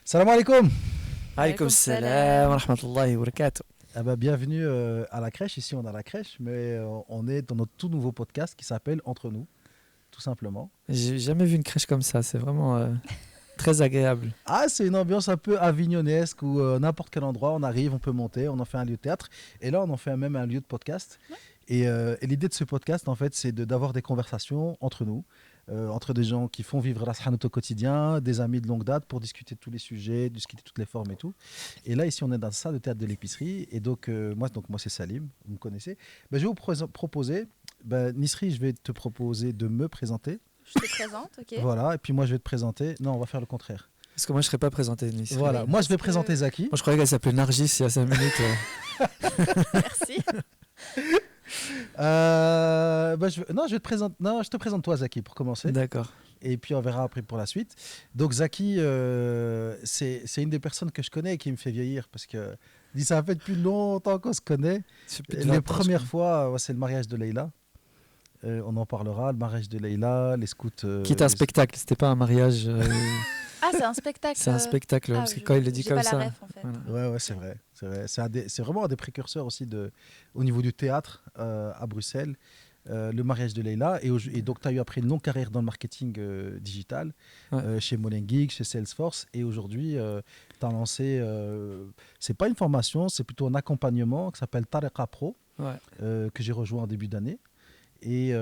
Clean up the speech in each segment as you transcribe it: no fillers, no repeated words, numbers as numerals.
Salam alaikum. Alaykoum salam wa rahmatullahi wa barakatuh. Ah bah, bienvenue à la crèche. Ici, on a la crèche, mais on est dans notre tout nouveau podcast qui s'appelle Entre nous, tout simplement. J'ai jamais vu une crèche comme ça, c'est vraiment très agréable. Ah, c'est une ambiance un peu avignonesque où n'importe quel endroit, on arrive, on peut monter, on en fait un lieu de théâtre. Et là, on en fait même un lieu de podcast. Ouais. Et l'idée de ce podcast, en fait, c'est d'avoir des conversations entre nous. Entre des gens qui font vivre la Sahanout au quotidien, des amis de longue date pour discuter de tous les sujets, discuter de toutes les formes et tout. Et là, ici, on est dans la salle de théâtre de l'épicerie. Et donc, moi, c'est Salim, vous me connaissez. Je vais vous proposer, Nisri, je vais te proposer de me présenter. Je te présente, ok. Voilà, et puis moi, je vais te présenter. Non, on va faire le contraire. Parce que moi, je ne serais pas présenté, Nisri. Voilà, moi, je vais présenter Zaki. Moi, je croyais qu'elle s'appelait Nargis il y a 5 minutes. Merci. Je te présente toi, Zaki, pour commencer. D'accord. Et puis on verra après pour la suite. Donc Zaki, c'est une des personnes que je connais et qui me fait vieillir parce que ça fait depuis longtemps qu'on se connaît. Les premières fois, c'est le mariage de Leïla. On en parlera, le mariage de Leïla, les scouts. Qui était un spectacle, c'était pas un mariage. Ah, c'est un spectacle. C'est un spectacle, parce que quand il le dit comme ça. J'ai pas la ref, en fait. Voilà. Ouais, c'est vrai. C'est vraiment un des précurseurs aussi au niveau du théâtre à Bruxelles. Le mariage de Leïla. Et donc, tu as eu après une longue carrière dans le marketing digital, chez Molengeek, chez Salesforce. Et aujourd'hui, tu as lancé, c'est pas une formation, c'est plutôt un accompagnement qui s'appelle Tariqa Pro, que j'ai rejoint en début d'année, et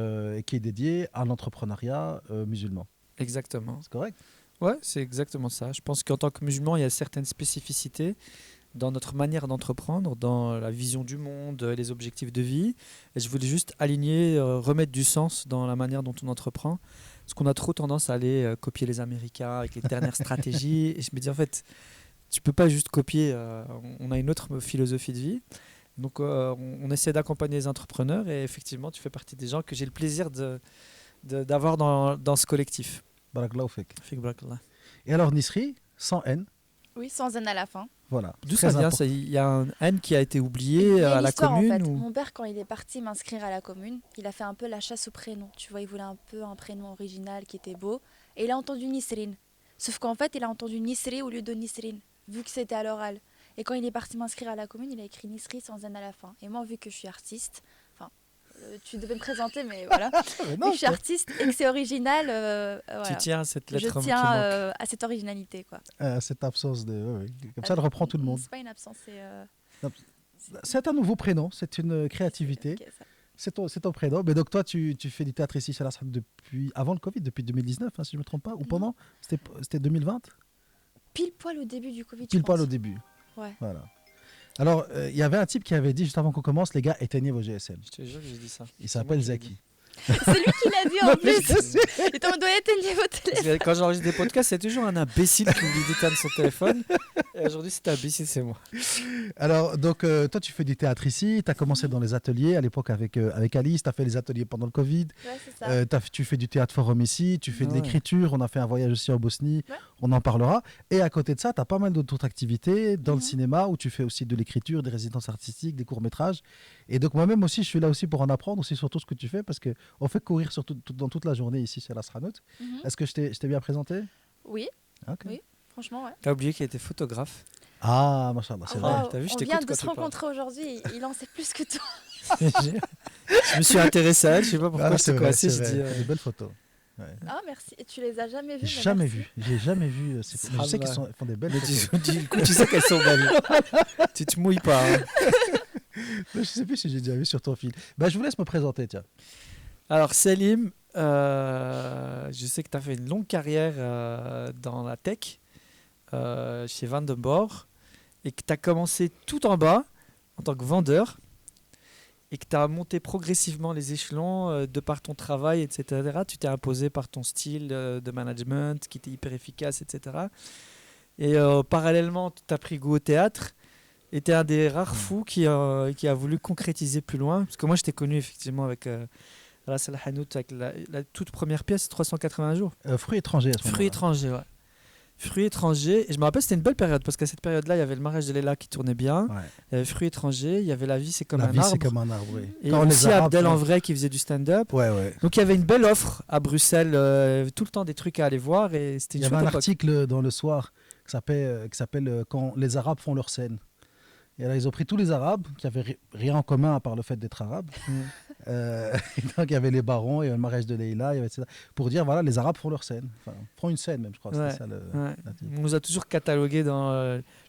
qui est dédié à l'entrepreneuriat musulman. Exactement. C'est correct ? Ouais, c'est exactement ça. Je pense qu'en tant que musulman, il y a certaines spécificités dans notre manière d'entreprendre, dans la vision du monde, les objectifs de vie. Et je voulais juste aligner, remettre du sens dans la manière dont on entreprend. Parce qu'on a trop tendance à aller copier les Américains avec les dernières stratégies. Et je me dis, en fait, tu ne peux pas juste copier. On a une autre philosophie de vie. Donc, on essaie d'accompagner les entrepreneurs. Et effectivement, tu fais partie des gens que j'ai le plaisir d'avoir dans ce collectif. Barakallahu fik. Fik barakallah. Et alors, Nisri, sans N. Oui, sans N à la fin. Voilà. D'où ça vient ça ? Il y a un N qui a été oublié à la commune en fait. ou... Mon père, quand il est parti m'inscrire à la commune, il a fait un peu la chasse au prénom. Tu vois, il voulait un peu un prénom original qui était beau. Et il a entendu Nisrine. Sauf qu'en fait, il a entendu Nisri au lieu de Nisrine, vu que c'était à l'oral. Et quand il est parti m'inscrire à la commune, il a écrit Nisri sans N à la fin. Et moi, vu que je suis artiste, tu devais me présenter, mais voilà. Non, je suis artiste et que c'est original. Voilà. Tu tiens à cette lettre. Je tiens à cette originalité, quoi. Cette absence de. Comme ça, elle reprend tout le monde. C'est pas une absence, c'est un nouveau prénom, c'est une créativité. Okay, c'est ton prénom. Mais donc, toi, tu fais du théâtre ici chez la Sahanout depuis avant le Covid, depuis 2019, si je ne me trompe pas, ou pendant ? C'était 2020 ? Pile poil au début du Covid. Pile poil au début. Ouais. Voilà. Alors, il y avait un type qui avait dit juste avant qu'on commence, les gars, éteignez vos GSM. Je te jure que j'ai dit ça. Il s'appelle Zaki. C'est lui qui l'a dit en plus. Et on doit éteindre votre téléphone. Quand j'enregistre des podcasts, c'est toujours un imbécile qui oublie d'éteindre son téléphone. Et aujourd'hui, cet imbécile, c'est moi. Alors, donc, toi, tu fais du théâtre ici. Tu as commencé dans les ateliers à l'époque avec Alice. Tu as fait les ateliers pendant le Covid. Ouais, c'est ça. Tu fais du théâtre forum ici. Tu fais de l'écriture. On a fait un voyage aussi en Bosnie. Ouais. On en parlera. Et à côté de ça, tu as pas mal d'autres activités dans le cinéma où tu fais aussi de l'écriture, des résidences artistiques, des courts-métrages. Et donc, moi-même aussi, je suis là aussi pour en apprendre aussi sur tout ce que tu fais parce qu'on fait courir dans toute la journée ici chez la Sahanout. Est-ce que je t'ai bien présenté ? Oui. Okay. Oui, franchement, ouais. T'as oublié qu'il était photographe ? Ah, machallah, c'est vrai. T'as vu, on vient de se rencontrer aujourd'hui, il en sait plus que toi. Je me suis intéressé à elle, je sais pas pourquoi je t'ai coincé. Des belles photos. Ouais. Ah, merci. Et tu les as jamais vues ? J'ai jamais vu. Je sais qu'elles font des belles photos. Du coup, tu sais qu'elles sont belles. Tu te mouilles pas. Hein. Je sais plus si j'ai déjà vu sur ton fil. Je vous laisse me présenter, tiens. Alors, Salim, je sais que tu as fait une longue carrière dans la tech chez Vandenborg et que tu as commencé tout en bas en tant que vendeur et que tu as monté progressivement les échelons de par ton travail, etc. Tu t'es imposé par ton style de management qui était hyper efficace, etc. Et parallèlement, tu as pris goût au théâtre et tu es un des rares fous qui a voulu concrétiser plus loin. Parce que moi, je t'ai connu effectivement avec... la Sahanout avec la toute première pièce, 380 jours. Fruits étrangers à ce moment-là. Fruits étrangers, ouais. Fruits étrangers. Et je me rappelle, c'était une belle période parce qu'à cette période-là, il y avait le mariage de Leïla qui tournait bien. Ouais. Il y avait Fruits étrangers. Il y avait La vie, c'est comme un arbre. La vie, c'est comme un arbre, oui. Et aussi Abdel en vrai qui faisait du stand-up. Ouais, ouais. Donc il y avait une belle offre à Bruxelles. Tout le temps des trucs à aller voir. Et c'était une Il y avait un époque. article dans Le Soir qui s'appelle Quand les Arabes font leur scène. Et là, ils ont pris tous les Arabes qui avaient rien en commun à part le fait d'être Arabes. Et donc, il y avait les barons, il y avait le mariage de Leïla, il y avait etc. Pour dire, voilà, les Arabes font leur scène. Enfin, font une scène même, je crois. Ouais, C'était ça ouais. la titre. On nous a toujours catalogué dans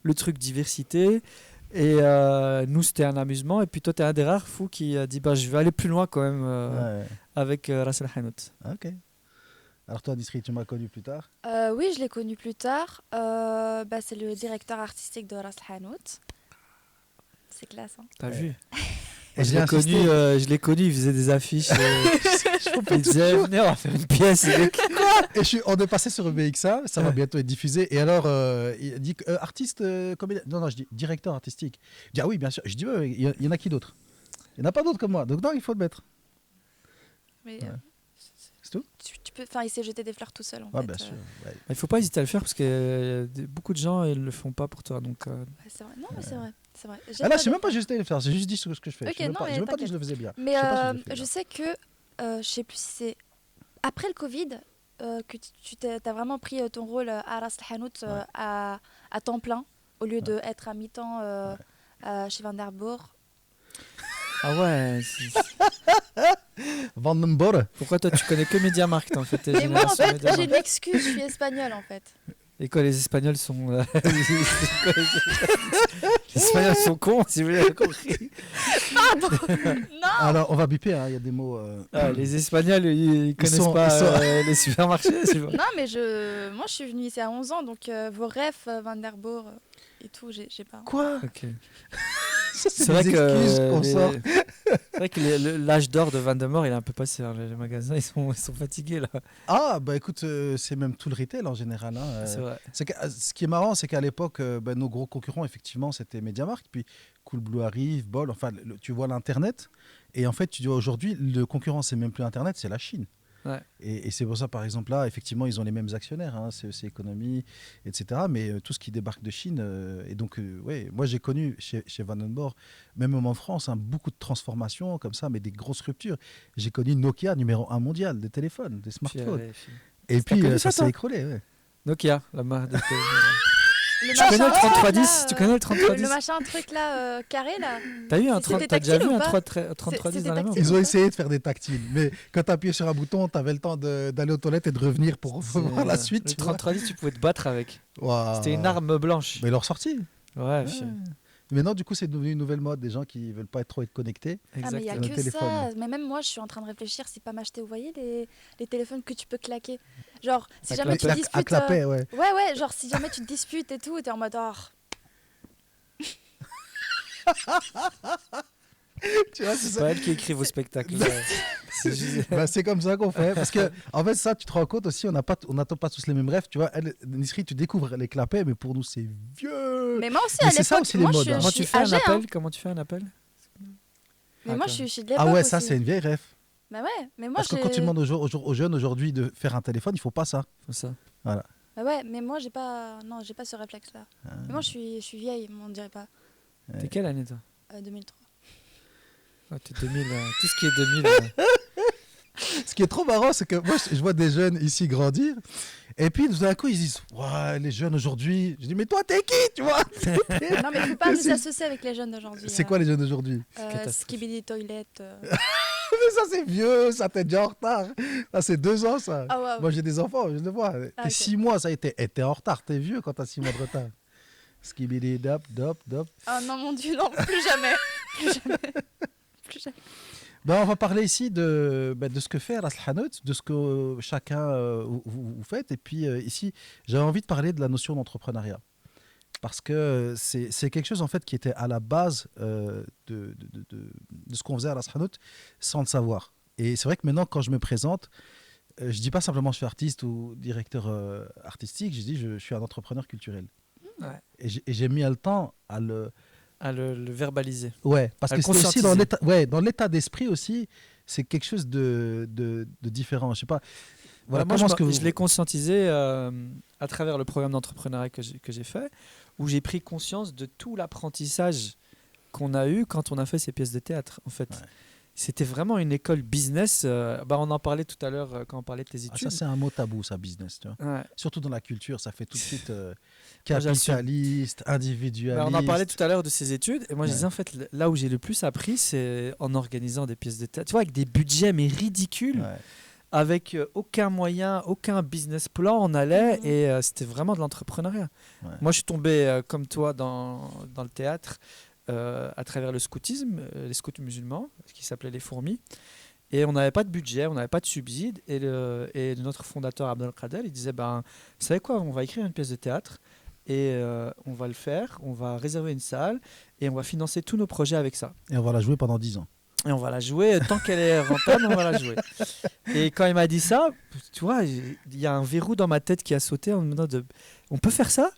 le truc diversité. Et nous, c'était un amusement. Et puis toi, tu es un des rares fous qui a dit je vais aller plus loin quand même Ouais. avec Ras El Hanout. Ok. Alors toi, Nisri, tu m'as connu plus tard. Oui, je l'ai connu plus tard. C'est le directeur artistique de Ras El Hanout. C'est classe, hein. T'as vu? Et Je l'ai connu, il faisait des affiches. Il disait, venez, on va faire une pièce. On est passé sur BXA, ça va bientôt être diffusé. Et alors, il dit artiste, comédien. Non, je dis directeur artistique. Il dit, ah oui, bien sûr. Je dis, ouais, il y en a qui d'autre? Il n'y en a pas d'autres comme moi. Donc, non, il faut le mettre. Mais Ouais. C'est tout? tu peux, il s'est jeté des fleurs tout seul, en Ah, fait. bien sûr. Ouais. Il faut pas hésiter à le faire parce que beaucoup de gens ils le font pas pour toi. Donc, Ouais, c'est vrai. Non, mais c'est vrai. C'est vrai. Ah là, je sais même pas juste le faire. J'ai juste dit ce que je fais. Ok, Je n'ai non, même, mais pas dit que je le faisais bien. Mais Je sais pas si je le fais je bien. sais que, je sais plus si c'est après le Covid que tu as vraiment pris ton rôle à Ras El Hanout à temps plein au lieu d'être à mi-temps chez Van der Boer. ah ouais. Van den Borre. Pourquoi toi tu connais que Mediamarkt en fait? Et moi, en fait, j'ai une excuse, je suis espagnole, en fait. Et quoi, les Espagnols sont. Les Espagnols sont cons, si vous l'avez compris. Pardon. Non. Alors, on va biper, hein, il y a des mots. Les Espagnols, ils connaissent sont- pas ils sont- les supermarchés. Tu vois. Non, mais moi, je suis venue ici à 11 ans, donc vos rêves, Van der Boer et tout, j'ai pas. Quoi? Ok. Ça, C'est vrai des que, excuses qu'on sort. c'est vrai que l'âge d'or de Van der Moor, il est un peu passé. Hein. Les magasins, ils sont fatigués là. Ah, bah écoute, c'est même tout le retail en général. Hein. C'est vrai. Ce qui est marrant, c'est qu'à l'époque, nos gros concurrents, effectivement, c'était Mediamarkt, puis Coolblue arrive, Bol, enfin, tu vois l'Internet. Et en fait, tu dis aujourd'hui, le concurrent, c'est même plus Internet, c'est la Chine. Ouais. Et c'est pour ça, par exemple, là, effectivement, ils ont les mêmes actionnaires, hein, CEC Économie, etc. Mais tout ce qui débarque de Chine. Et donc, ouais, moi, j'ai connu chez Van den Borre, même en France, hein, beaucoup de transformations comme ça, mais des grosses ruptures. J'ai connu Nokia, numéro 1 mondial, des téléphones, des smartphones. Et T'as connu puis, ça, ça s'est toi écroulé. Ouais. Nokia, la marque de téléphone. Le Tu connais le machin, 3310 là, Tu connais le 3310 le machin truc là, carré là. T'as eu un C'était 30 T'as déjà tactile vu ou un pas 3310 C'était dans la main? tactile. Ils ont essayé de faire des tactiles, mais quand tu appuyais sur un bouton, tu avais le temps d'aller aux toilettes et de revenir pour voir la suite. Le tu vois. 3310, tu pouvais te battre avec. Waouh. C'était une arme blanche. Mais ils l'ont ressorti. Ouais, Mais non, du coup, c'est devenu une nouvelle mode, des gens qui veulent pas trop être connectés. Ah, mais il y a Le que téléphone. ça. Mais même moi, je suis en train de réfléchir si pas m'acheter. Vous voyez les téléphones que tu peux claquer. Genre, si À jamais tu clapper. disputes. À clapet, ouais. Ouais, genre si jamais tu te disputes et tout, t'es en mode Tu vois, c'est C'est ça. pas elle qui écrit vos spectacles. C'est juste- Bah, c'est comme ça qu'on fait. Parce que, en fait, ça, tu te rends compte aussi, on n'attend pas tous les mêmes rêves. Tu vois, Nisri, tu découvres les clapets, mais pour nous, c'est vieux. Mais moi aussi, Mais à c'est ça l'époque, aussi, les moi, modes, je hein. Comment suis tu fais un âgée, hein. appel? Comment tu fais un appel? Mais moi, Attends. je suis de l'époque. Ah ouais, ça, aussi. c'est une vieille rêve. Bah ouais, mais moi, Parce que quand tu demandes aux jeunes aujourd'hui de faire un téléphone, il faut pas ça. Faut ça. Bah ouais, mais moi, j'ai pas ce réflexe-là. Mais moi, je suis vieille, on dirait pas. T'es quelle année toi? 2003. Ouais, t'es 2000. Tout ce qui est 2000. Ce qui est trop marrant, c'est que moi, je vois des jeunes ici grandir. Et puis, tout d'un coup, ils disent ouais, les jeunes aujourd'hui. Je dis mais toi, t'es qui, tu vois? Non, mais il faut pas C'est- nous associer avec les jeunes d'aujourd'hui. C'est quoi les jeunes d'aujourd'hui? catastrophe. Skibidi Toilet. Mais ça, c'est vieux, ça, t'es déjà en retard. Ça, c'est 2 ans, ça. Ah ouais. Moi, j'ai des enfants, je le vois. Ah, T'es ok. 6 mois, ça a été. T'es en retard, t'es vieux quand t'as 6 mois de retard. Skibidi dop, dop, dop. Ah non, mon Dieu, non, plus jamais. Plus jamais. Plus jamais. Ben, on va parler ici de ce que fait Ras El Hanout, de ce que chacun vous faites. Et puis ici, j'avais envie de parler de la notion d'entrepreneuriat. Parce que c'est quelque chose en fait qui était à la base de ce qu'on faisait à Ras El Hanout sans le savoir. Et c'est vrai que maintenant, quand je me présente, je dis pas simplement je suis artiste ou directeur artistique, je dis je suis un entrepreneur culturel. Ouais. Et j'ai mis le temps à le... À le verbaliser. Ouais, parce À que le c'est aussi conscientiser. dans l'état d'esprit aussi, c'est quelque chose de différent. Je sais pas. Voilà, Moi, comment est-ce que vous... je l'ai conscientisé à travers le programme d'entrepreneuriat que j'ai fait, où j'ai pris conscience de tout l'apprentissage qu'on a eu quand on a fait ces pièces de théâtre. En fait, Ouais. c'était vraiment une école business. On en parlait tout à l'heure quand on parlait de tes Ah, études. ça, c'est un mot tabou, ça, business. Tu vois. Ouais. Surtout dans la culture, ça fait tout de suite Moi, capitaliste, Bah, individualiste. on en parlait tout à l'heure de ces études, et moi je Ouais. disais en fait, là où j'ai le plus appris, c'est en organisant des pièces de théâtre. Tu vois, avec des budgets mais ridicules, Ouais. avec aucun moyen, aucun business plan, on allait, Mhm. et c'était vraiment de l'entrepreneuriat. Ouais. Moi je suis tombé comme toi dans le théâtre à travers le scoutisme, les scouts musulmans, qui s'appelaient les fourmis. Et on n'avait pas de budget, on n'avait pas de subside. Et notre fondateur, Abdelkader, il disait, vous savez quoi, on va écrire une pièce de théâtre et on va le faire, on va réserver une salle et on va financer tous nos projets avec ça. Et on va la jouer pendant 10 ans. Et on va la jouer, tant qu'elle est rentable, on va la jouer. Et quand il m'a dit ça, tu vois, il y a un verrou dans ma tête qui a sauté en me disant, on peut faire ça ?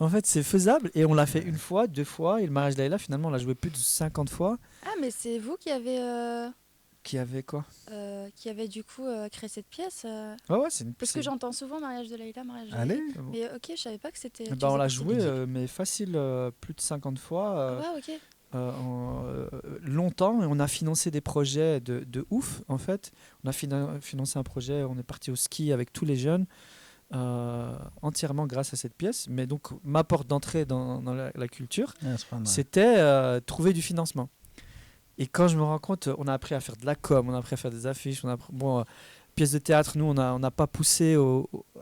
En fait, c'est faisable. Et on l'a fait une fois, 2 fois. Et le mariage d'Aïla, finalement, on l'a joué plus de 50 fois. Ah, mais c'est vous qui avez, Qui avait quoi ? du coup créé cette pièce Ouais, c'est une Parce que j'entends souvent mariage de Laïla, mariage de Allez. Laïla. Mais ok, je savais pas que c'était. tu On faisais l'a partie joué, de- mais facile, plus de 50 fois, Ouais, ok. longtemps. Et on a financé des projets de ouf, en fait. On a financé un projet, on est parti au ski avec tous les jeunes, entièrement grâce à cette pièce. Mais donc, ma porte d'entrée dans la culture, Ouais, c'est pas mal. c'était trouver du financement. Et quand je me rends compte, on a appris à faire de la com, on a appris à faire des affiches, pièces de théâtre, nous, on n'a pas poussé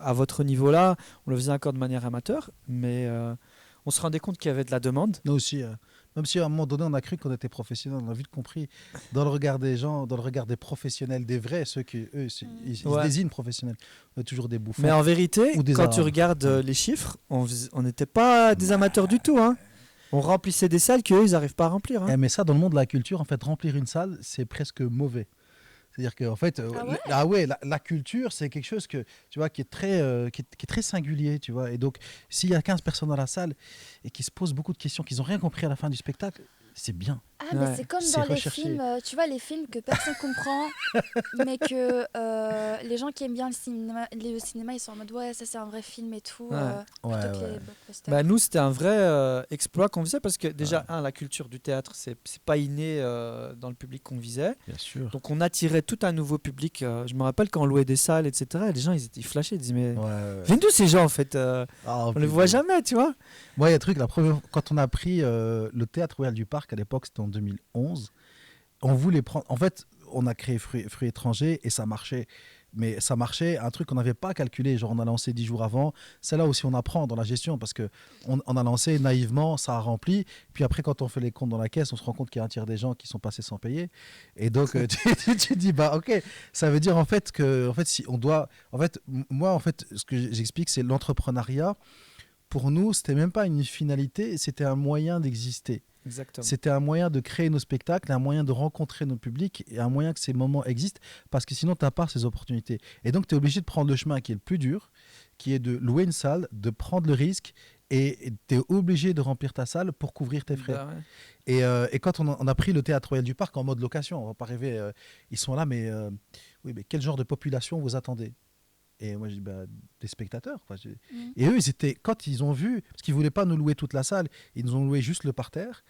à votre niveau-là, on le faisait encore de manière amateur, mais on se rendait compte qu'il y avait de la demande. Nous aussi, même si à un moment donné, on a cru qu'on était professionnels, on a vite compris dans le regard des gens, dans le regard des professionnels, des vrais, ceux qui, eux, ils se Ouais. désignent professionnels. On est toujours des bouffons. Mais en vérité, Ou des quand tu Arabes. regardes les chiffres, on n'était pas des amateurs du tout. Hein. On remplissait des salles qu'eux, ils n'arrivent pas à remplir. Hein. Mais ça, dans le monde de la culture, en fait, remplir une salle, c'est presque mauvais. C'est-à-dire qu'en fait, Ah ouais la culture, c'est quelque chose que, tu vois, qui est très singulier, tu vois. Et donc, s'il y a 15 personnes dans la salle et qui se posent beaucoup de questions, qu'ils n'ont rien compris à la fin du spectacle, c'est bien. Ah, mais Ouais. c'est comme C'est dans les recherché. films, tu vois, les films que personne comprend, mais que les gens qui aiment bien le cinéma, ils sont en mode ouais, ça c'est un vrai film et tout. Ouais. Ouais, plutôt que ouais. les blockbusters. Nous, c'était un vrai exploit qu'on faisait parce que déjà, la culture du théâtre, c'est pas inné dans le public qu'on visait. Bien sûr. Donc, on attirait tout un nouveau public. Je me rappelle quand on louait des salles, etc. Les gens, ils flashaient, ils disaient mais viennent d'où ces gens en fait On les voit jamais, tu vois. Moi, il y a un truc, quand on a pris le Théâtre Royal du Parc, à l'époque, c'était en 2011, on voulait prendre... En fait, on a créé Fruits étrangers et ça marchait. Mais ça marchait, un truc qu'on n'avait pas calculé. Genre, on a lancé 10 jours avant. C'est là aussi on apprend dans la gestion parce qu'on a lancé naïvement, ça a rempli. Puis après, quand on fait les comptes dans la caisse, on se rend compte qu'il y a un tiers des gens qui sont passés sans payer. Et donc, tu dis, ok, ça veut dire en fait que, si on doit. En fait, moi, en fait, ce que j'explique, c'est l'entrepreneuriat. Pour nous, c'était même pas une finalité, c'était un moyen d'exister. Exactement. C'était un moyen de créer nos spectacles, un moyen de rencontrer nos publics et un moyen que ces moments existent parce que sinon, tu n'as pas ces opportunités. Et donc, tu es obligé de prendre le chemin qui est le plus dur, qui est de louer une salle, de prendre le risque et tu es obligé de remplir ta salle pour couvrir tes frais. Ouais. Et quand on a pris le Théâtre Royal du Parc en mode location, on va pas rêver, ils sont là, mais quel genre de population vous attendez ? Et moi, je dis, des spectateurs. Quoi. Et eux, quand ils ont vu, parce qu'ils ne voulaient pas nous louer toute la salle, ils nous ont loué juste le parterre.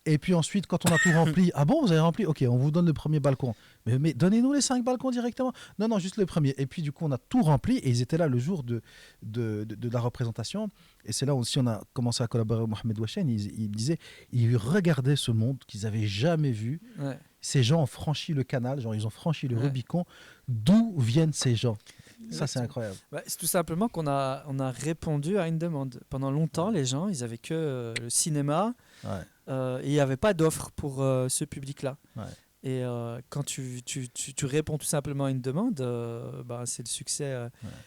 Et puis ensuite, quand on a tout rempli, ah bon, vous avez rempli ? Ok, on vous donne le premier balcon. Mais donnez-nous les 5 balcons directement. Non, juste le premier. Et puis du coup, on a tout rempli et ils étaient là le jour de la représentation. Et c'est là aussi on a commencé à collaborer avec Mohamed Wachen. Il me disait, ils regardaient ce monde qu'ils n'avaient jamais vu. Ouais. Ces gens ont franchi le canal, genre ils ont franchi le Ouais. Rubicon. D'où viennent ces gens ? Ça, c'est incroyable. C'est tout simplement qu'on a répondu à une demande. Pendant longtemps, les gens, ils avaient que le cinéma Ouais. et il n'y avait pas d'offre pour ce public-là. Ouais. Et quand tu réponds tout simplement à une demande, c'est le succès,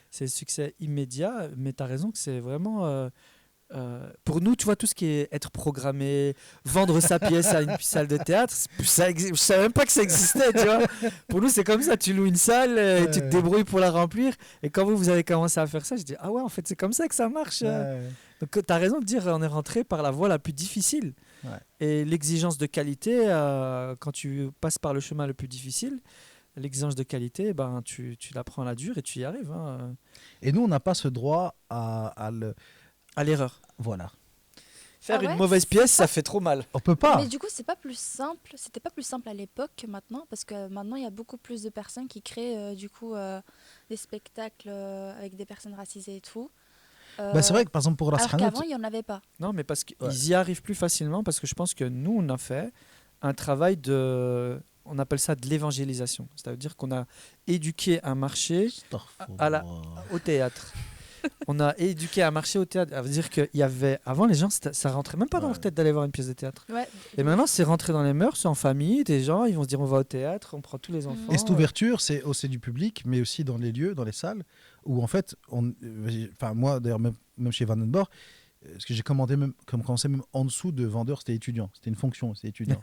c'est le succès immédiat. Mais tu as raison que c'est vraiment... pour nous, tu vois, tout ce qui est être programmé, vendre sa pièce à une salle de théâtre, je savais même pas que ça existait, tu vois. Pour nous, c'est comme ça, tu loues une salle, et tu te débrouilles pour la remplir. Et quand vous avez commencé à faire ça, je dis, ah ouais, en fait, c'est comme ça que ça marche. Ouais. Donc, tu as raison de dire, on est rentré par la voie la plus difficile. Ouais. Et l'exigence de qualité, quand tu passes par le chemin le plus difficile, l'exigence de qualité, tu la prends à la dure et tu y arrives. Hein. Et nous, on n'a pas ce droit à À l'erreur. Voilà. Faire Ah ouais, une mauvaise pièce, ça fait trop mal. On peut pas. Mais du coup, c'est pas plus simple. C'était pas plus simple à l'époque que maintenant, parce que maintenant, il y a beaucoup plus de personnes qui créent des spectacles avec des personnes racisées et tout. Bah, c'est vrai que par exemple pour Ras Alors Hanout, qu'avant, il y en avait pas. Non, mais parce qu'ils Ouais. y arrivent plus facilement, parce que je pense que nous, on a fait un travail on appelle ça de l'évangélisation. C'est-à-dire qu'on a éduqué un marché au théâtre. On a éduqué un marché au théâtre. Ça veut dire qu'il y avait... Avant, les gens, ça rentrait même pas dans Ouais. leur tête d'aller voir une pièce de théâtre. Ouais. Et maintenant, c'est rentré dans les mœurs, en famille. Des gens, ils vont se dire, on va au théâtre, on prend tous les enfants. Et cette ouverture, c'est aussi du public, mais aussi dans les lieux, dans les salles, où en fait, enfin moi d'ailleurs même chez Vandenborg, parce que j'ai commencé même en dessous de vendeur, c'était étudiant, c'était une fonction, c'était étudiant.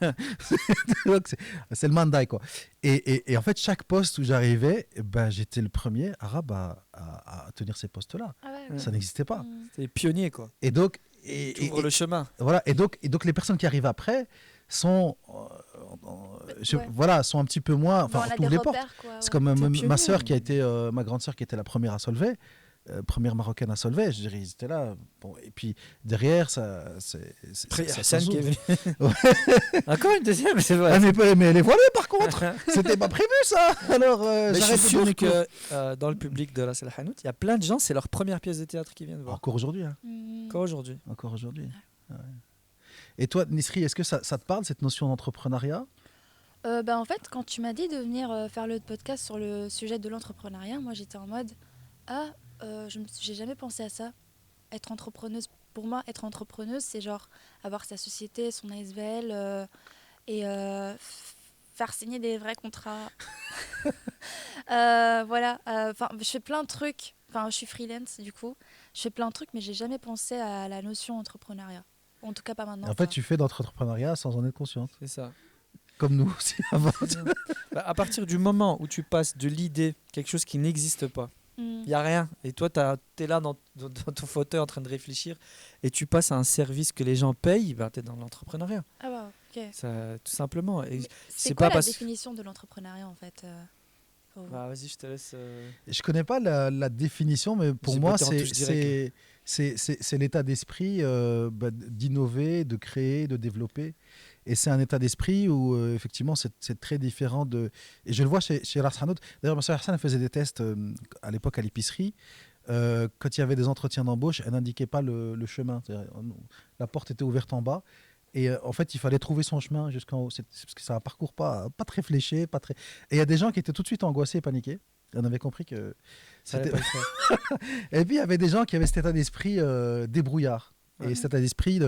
Donc c'est le mandai quoi. Et en fait, chaque poste où j'arrivais, ben, j'étais le premier arabe à tenir ces postes-là. Ah ouais, Ça n'existait pas. C'est les pionniers, quoi. Et donc, Tu ouvres le chemin. voilà. Et donc les personnes qui arrivent après sont, Ouais. voilà, sont un petit peu moins. Bon, Enfin, on a on ouvre des les portes. repères, quoi. C'est Ouais. comme T'es un ma pionnier. sœur qui a été, ma grande sœur qui était la première à Solvay, première marocaine à Solvay. Je dirais, ils étaient là. Bon, et puis derrière, ça Hassan qui est s'ouvre. venu. Encore une deuxième, c'est vrai. Ah, mais elle est voilée par contre. C'était pas prévu ça. Alors Mais je j'arrête suis de donner sûr cours. que dans le public de la Salle Hanout, il y a plein de gens, c'est leur première pièce de théâtre qui viennent voir. Encore aujourd'hui. Hein. Encore aujourd'hui. Encore aujourd'hui. Ouais. Et toi, Nisri, est-ce que ça te parle cette notion d'entrepreneuriat? En fait, quand tu m'as dit de venir faire le podcast sur le sujet de l'entrepreneuriat, moi j'étais en mode j'ai jamais pensé à ça. Être entrepreneuse, pour moi, être entrepreneuse, c'est genre avoir sa société, son ASBL et faire signer des vrais contrats. Voilà. Je fais plein de trucs. Enfin, je suis freelance du coup. Je fais plein de trucs, mais j'ai jamais pensé à la notion entrepreneuriat. En tout cas, pas maintenant. En fait, tu fais d'entrepreneuriat sans en être consciente. C'est ça. Comme nous aussi avant. À partir du moment où tu passes de l'idée, quelque chose qui n'existe pas, il n'y a rien. Et toi, tu es là dans ton fauteuil en train de réfléchir et tu passes à un service que les gens payent, tu es dans l'entrepreneuriat. Ah bah, ok. Ça, tout simplement. Et C'est c'est quoi pas la parce- définition de l'entrepreneuriat en fait pour vous Vas-y, je te laisse. Je connais pas la définition, mais pour J'ai moi, botté en touche directe. c'est l'état d'esprit d'innover, de créer, de développer. Et c'est un état d'esprit où, effectivement, c'est très différent de... Et je le vois chez Ras Hanout. D'ailleurs, ma soeur Hassan faisait des tests à l'époque à l'épicerie. Quand il y avait des entretiens d'embauche, elle n'indiquait pas le chemin. La porte était ouverte en bas. Et en fait, il fallait trouver son chemin jusqu'en haut. Parce que c'est un parcours pas très fléché. Pas très... Et il y a des gens qui étaient tout de suite angoissés et paniqués. On avait compris que... Ça allait c'était- pas le faire. Et puis, il y avait des gens qui avaient cet état d'esprit débrouillard. Ouais. Et cet état d'esprit...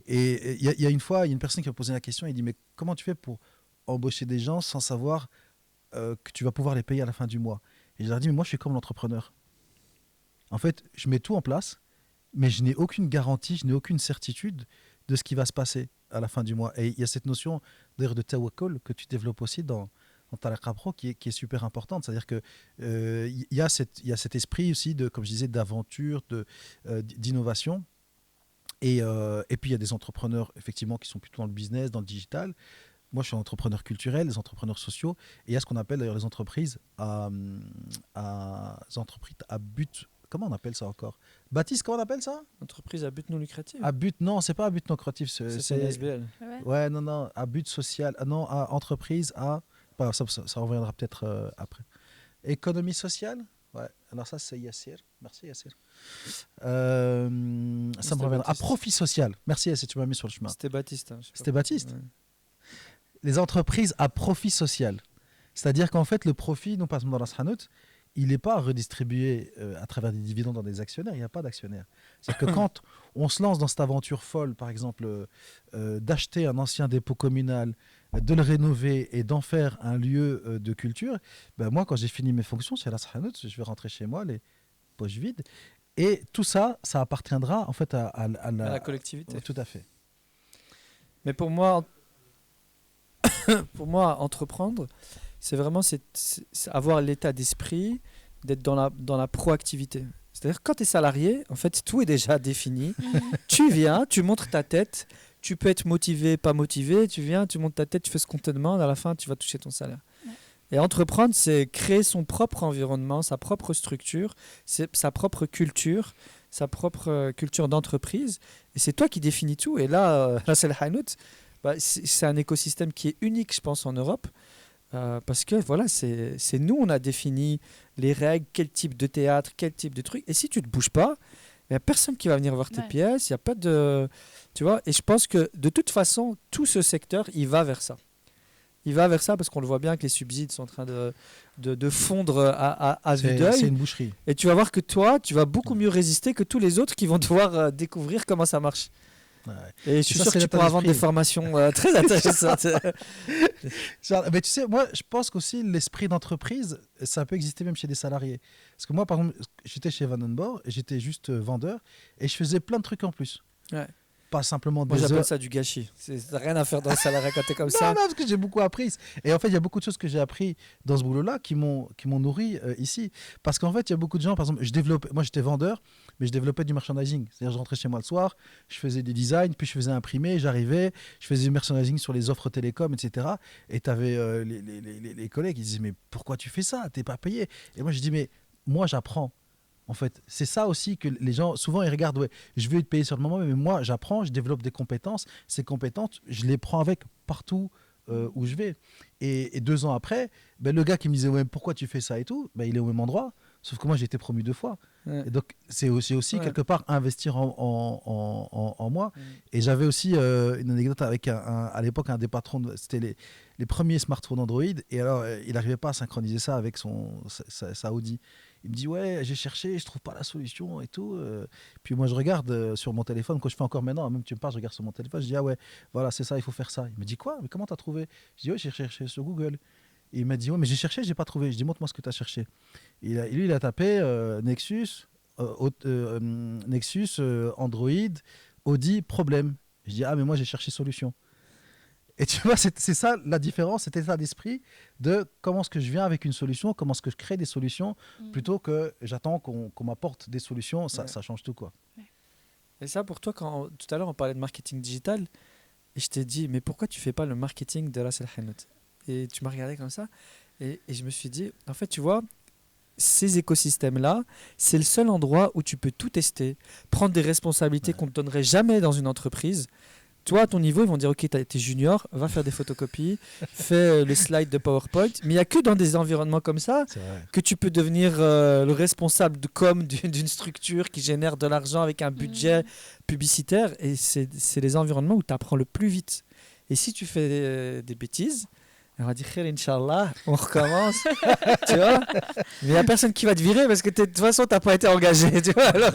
Et il y a une fois, il y a une personne qui m'a posé la question. Il dit, mais comment tu fais pour embaucher des gens sans savoir que tu vas pouvoir les payer à la fin du mois? Et je leur ai dit, mais moi, je suis comme l'entrepreneur. En fait, je mets tout en place, mais je n'ai aucune garantie, je n'ai aucune certitude de ce qui va se passer à la fin du mois. Et il y a cette notion d'ailleurs de tawakkul que tu développes aussi dans Tariqa Pro qui est super importante. C'est-à-dire qu'il y a cet esprit aussi, comme je disais, d'aventure, d'innovation. Et puis il y a des entrepreneurs effectivement qui sont plutôt dans le business, dans le digital. Moi, je suis un entrepreneur culturel, les entrepreneurs sociaux. Et il y a ce qu'on appelle d'ailleurs les entreprises à but. Comment on appelle ça encore? Baptiste, comment on appelle ça? Entreprise à but non lucratif. À but, non, c'est pas à but non lucratif. C'est une SBL. Ouais. Ouais, non, à but social. Non, à entreprise, ça reviendra peut-être après. Économie sociale? Ouais, alors ça, c'est Yassir. Merci, Yassir. Ça me reviendra. À profit social. Merci, Yassir, tu m'as mis sur le chemin. C'était Baptiste. Hein, je sais pas. C'était Baptiste? Ouais. Les entreprises à profit social. C'est-à-dire qu'en fait, le profit, nous passons dans la Hanout, il n'est pas redistribué à travers des dividendes dans des actionnaires, il n'y a pas d'actionnaires. C'est-à-dire que quand on se lance dans cette aventure folle, par exemple, d'acheter un ancien dépôt communal, de le rénover et d'en faire un lieu de culture, ben moi, quand j'ai fini mes fonctions chez la Hanout, je vais rentrer chez moi, les poches vides, et tout ça, ça appartiendra en fait à la collectivité. Ouais, tout à fait. Mais pour moi, entreprendre, c'est vraiment avoir l'état d'esprit d'être dans la proactivité. C'est-à-dire quand tu es salarié, en fait, tout est déjà défini. Tu viens, tu montres ta tête, tu peux être motivé, pas motivé, tu viens, tu montres ta tête, tu fais ce qu'on te demande, à la fin, tu vas toucher ton salaire. Ouais. Et entreprendre, c'est créer son propre environnement, sa propre structure, sa propre culture. sa propre culture d'entreprise. Et c'est toi qui définis tout. Et là, Ras El Hanout, c'est un écosystème qui est unique, je pense, en Europe. Parce que voilà, c'est nous, on a défini les règles, quel type de théâtre, quel type de truc. Et si tu ne te bouges pas, il n'y a personne qui va venir voir tes pièces. Il n'y a pas de... Tu vois. Et je pense que de toute façon, tout ce secteur, il va vers ça. Il va vers ça parce qu'on le voit bien que les subsides sont en train de fondre à vue d'œil. C'est une boucherie. Et tu vas voir que toi, tu vas beaucoup mieux résister que tous les autres qui vont devoir découvrir comment ça marche. Ouais. Et je suis ça, sûr que c'est tu pourras l'état vendre des d'esprit. formations très intéressantes. Mais tu sais, moi, je pense qu'aussi l'esprit d'entreprise, ça peut exister même chez des salariés. Parce que moi, par exemple, j'étais chez Vandenborg et j'étais juste vendeur et je faisais plein de trucs en plus. Ouais. Pas simplement Moi, des j'appelle heures. ça du gâchis. T'as rien à faire dans le salariat quand t'es comme Non, ça. non, parce que j'ai beaucoup appris. Et en fait, il y a beaucoup de choses que j'ai appris dans ce boulot-là qui m'ont nourri ici. Parce qu'en fait, il y a beaucoup de gens, par exemple, moi j'étais vendeur, mais je développais du merchandising. C'est-à-dire, je rentrais chez moi le soir, je faisais des designs, puis je faisais imprimer, j'arrivais, je faisais du merchandising sur les offres télécom, etc. Et tu avais les collègues qui disaient, mais pourquoi tu fais ça? T'es pas payé. Et moi, je dis, mais moi, j'apprends. En fait, c'est ça aussi que les gens, souvent, ils regardent, ouais, je veux être payé sur le moment, mais moi, j'apprends, je développe des compétences. Ces compétences, je les prends avec partout où je vais. Et 2 ans après, ben, le gars qui me disait, ouais, pourquoi tu fais ça et tout, ben, il est au même endroit. Sauf que moi, j'ai été promu 2 fois. Ouais. Et donc, c'est aussi Ouais. quelque part investir en moi. Et j'avais aussi une anecdote avec, à l'époque, un des patrons, c'était les premiers smartphones Android. Et alors, il n'arrivait pas à synchroniser ça avec sa Audi. Il me dit, ouais, j'ai cherché, je trouve pas la solution et tout. Puis moi, je regarde sur mon téléphone, quand je fais encore maintenant, même tu me parles, je regarde sur mon téléphone, je dis, ah ouais, voilà, c'est ça, il faut faire ça. Il me dit, quoi? Mais comment t'as trouvé? Je dis, ouais, j'ai cherché sur Google. Et il m'a dit, ouais, mais j'ai cherché, j'ai pas trouvé. Je dis, montre-moi ce que tu as cherché. Lui, il a tapé Nexus, Android, Audi, problème. Je dis, ah, mais moi, j'ai cherché solution. Et tu vois, c'est ça la différence, cet état d'esprit de comment est-ce que je viens avec une solution, comment est-ce que je crée des solutions, plutôt que j'attends qu'on m'apporte des solutions, ça change tout, quoi. Et ça, pour toi, quand tout à l'heure, on parlait de marketing digital, et je t'ai dit, mais pourquoi tu fais pas le marketing de Ras El Hanout? Et tu m'as regardé comme ça, et je me suis dit, en fait, tu vois, ces écosystèmes-là, c'est le seul endroit où tu peux tout tester, prendre des responsabilités qu'on ne te donnerait jamais dans une entreprise. Toi, à ton niveau, ils vont dire, OK, t'es junior, va faire des photocopies, fais le slide de PowerPoint. Mais il n'y a que dans des environnements comme ça que tu peux devenir le responsable de com d'une structure qui génère de l'argent avec un budget publicitaire. Et c'est les environnements où tu apprends le plus vite. Et si tu fais des bêtises, on va dire, Inch'Allah, on recommence. Tu vois? Mais il n'y a personne qui va te virer parce que de toute façon, tu n'as pas été engagé. Tu vois? Alors,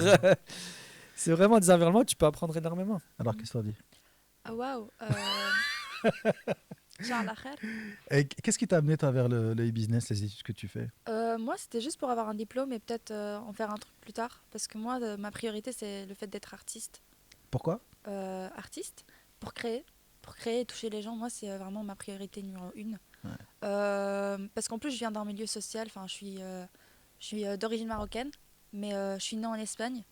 c'est vraiment des environnements où tu peux apprendre énormément. Alors, qu'est-ce que tu dis? Ah waouh. Et qu'est-ce qui t'a amené toi, vers le e-business, les études que tu fais? Moi, c'était juste pour avoir un diplôme et peut-être en faire un truc plus tard. Parce que moi, ma priorité, c'est le fait d'être artiste. Pourquoi? Artiste, pour créer et toucher les gens. Moi, c'est vraiment ma priorité numéro 1. Ouais. Parce qu'en plus, je viens d'un milieu social. Enfin, je suis d'origine marocaine, mais je suis née en Espagne.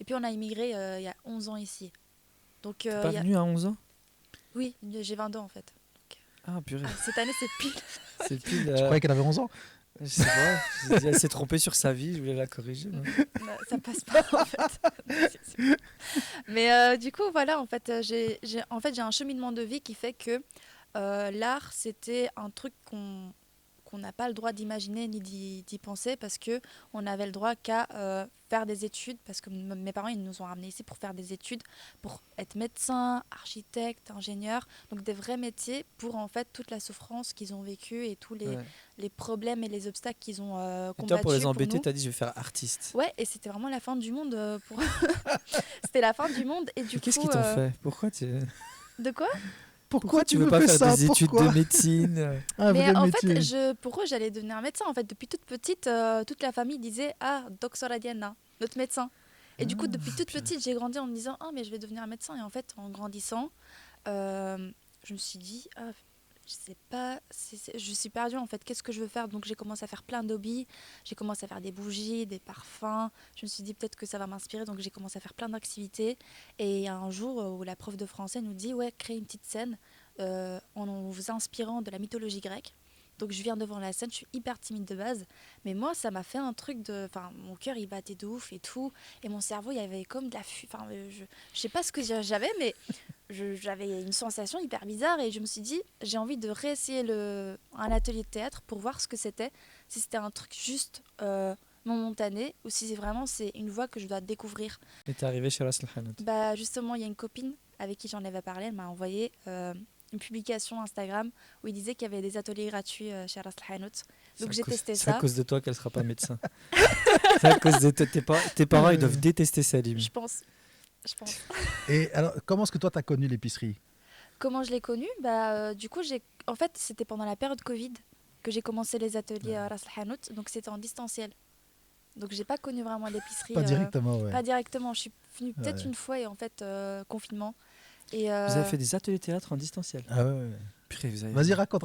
Et puis, on a immigré il y a 11 ans ici. Donc, T'es pas venu à 11 ans? Oui, j'ai 20 ans en fait. Donc, ah, purée. Cette année, c'est pile. C'est pile. Je croyais qu'elle avait 11 ans. Je sais pas. Je me dis, elle s'est trompée sur sa vie, je voulais la corriger. Ça passe pas en fait. Mais du coup, voilà, en fait, j'ai un cheminement de vie qui fait que l'art, c'était un truc qu'on n'a pas le droit d'imaginer ni d'y penser parce qu'on n'avait le droit qu'à faire des études, parce que mes parents ils nous ont ramenés ici pour faire des études, pour être médecin, architecte, ingénieur, donc des vrais métiers pour en fait toute la souffrance qu'ils ont vécue et tous les problèmes et les obstacles qu'ils ont combattus. Toi, pour les embêter, tu as dit je vais faire artiste. Ouais, et c'était vraiment la fin du monde. C'était la fin du monde et du coup... Qu'est-ce qu'ils t'ont fait? Pourquoi tu... De quoi? Pourquoi tu veux pas faire des études de médecine? Mais en fait, pour eux, j'allais devenir médecin. En fait, depuis toute petite, toute la famille disait « Ah, Doctora Diana, notre médecin ». Et du coup, depuis toute petite, j'ai grandi en me disant « Ah, mais je vais devenir médecin ». Et en fait, en grandissant, je me suis dit « Ah, je sais pas, je suis perdue en fait, qu'est-ce que je veux faire ?» Donc j'ai commencé à faire plein d'hobbies, j'ai commencé à faire des bougies, des parfums. Je me suis dit peut-être que ça va m'inspirer, donc j'ai commencé à faire plein d'activités. Et il y a un jour où la prof de français nous dit « Ouais, crée une petite scène en vous inspirant de la mythologie grecque. » Donc je viens devant la scène, je suis hyper timide de base, mais moi ça m'a fait un truc de, enfin mon cœur il battait de ouf et tout, et mon cerveau il y avait comme de la, enfin je sais pas ce que j'avais, mais j'avais une sensation hyper bizarre et je me suis dit j'ai envie de réessayer un atelier de théâtre pour voir ce que c'était, si c'était un truc juste momentané ou si vraiment c'est une voie que je dois découvrir. Et t'es arrivé chez Ras Al Hanout. Bah justement il y a une copine avec qui j'en avais parlé, elle m'a envoyé une publication Instagram où il disait qu'il y avait des ateliers gratuits chez Ras Al Hanout. Donc j'ai testé C'est ça. à cause de toi qu'elle sera pas médecin. C'est à cause de tes parents, ils doivent détester Salim. Je pense. Et alors, comment est-ce que toi, tu as connu l'épicerie? Comment je l'ai connu du coup, en fait, c'était pendant la période Covid que j'ai commencé les ateliers à Ras Al Hanout. Donc c'était en distanciel. Donc j'ai pas connu vraiment l'épicerie. Pas directement, ouais. Pas directement. Je suis venue peut-être une fois et en fait, confinement. Et, Vous avez fait des ateliers théâtre en distanciel. Ah ouais. Purée, vous avez... Vas-y, raconte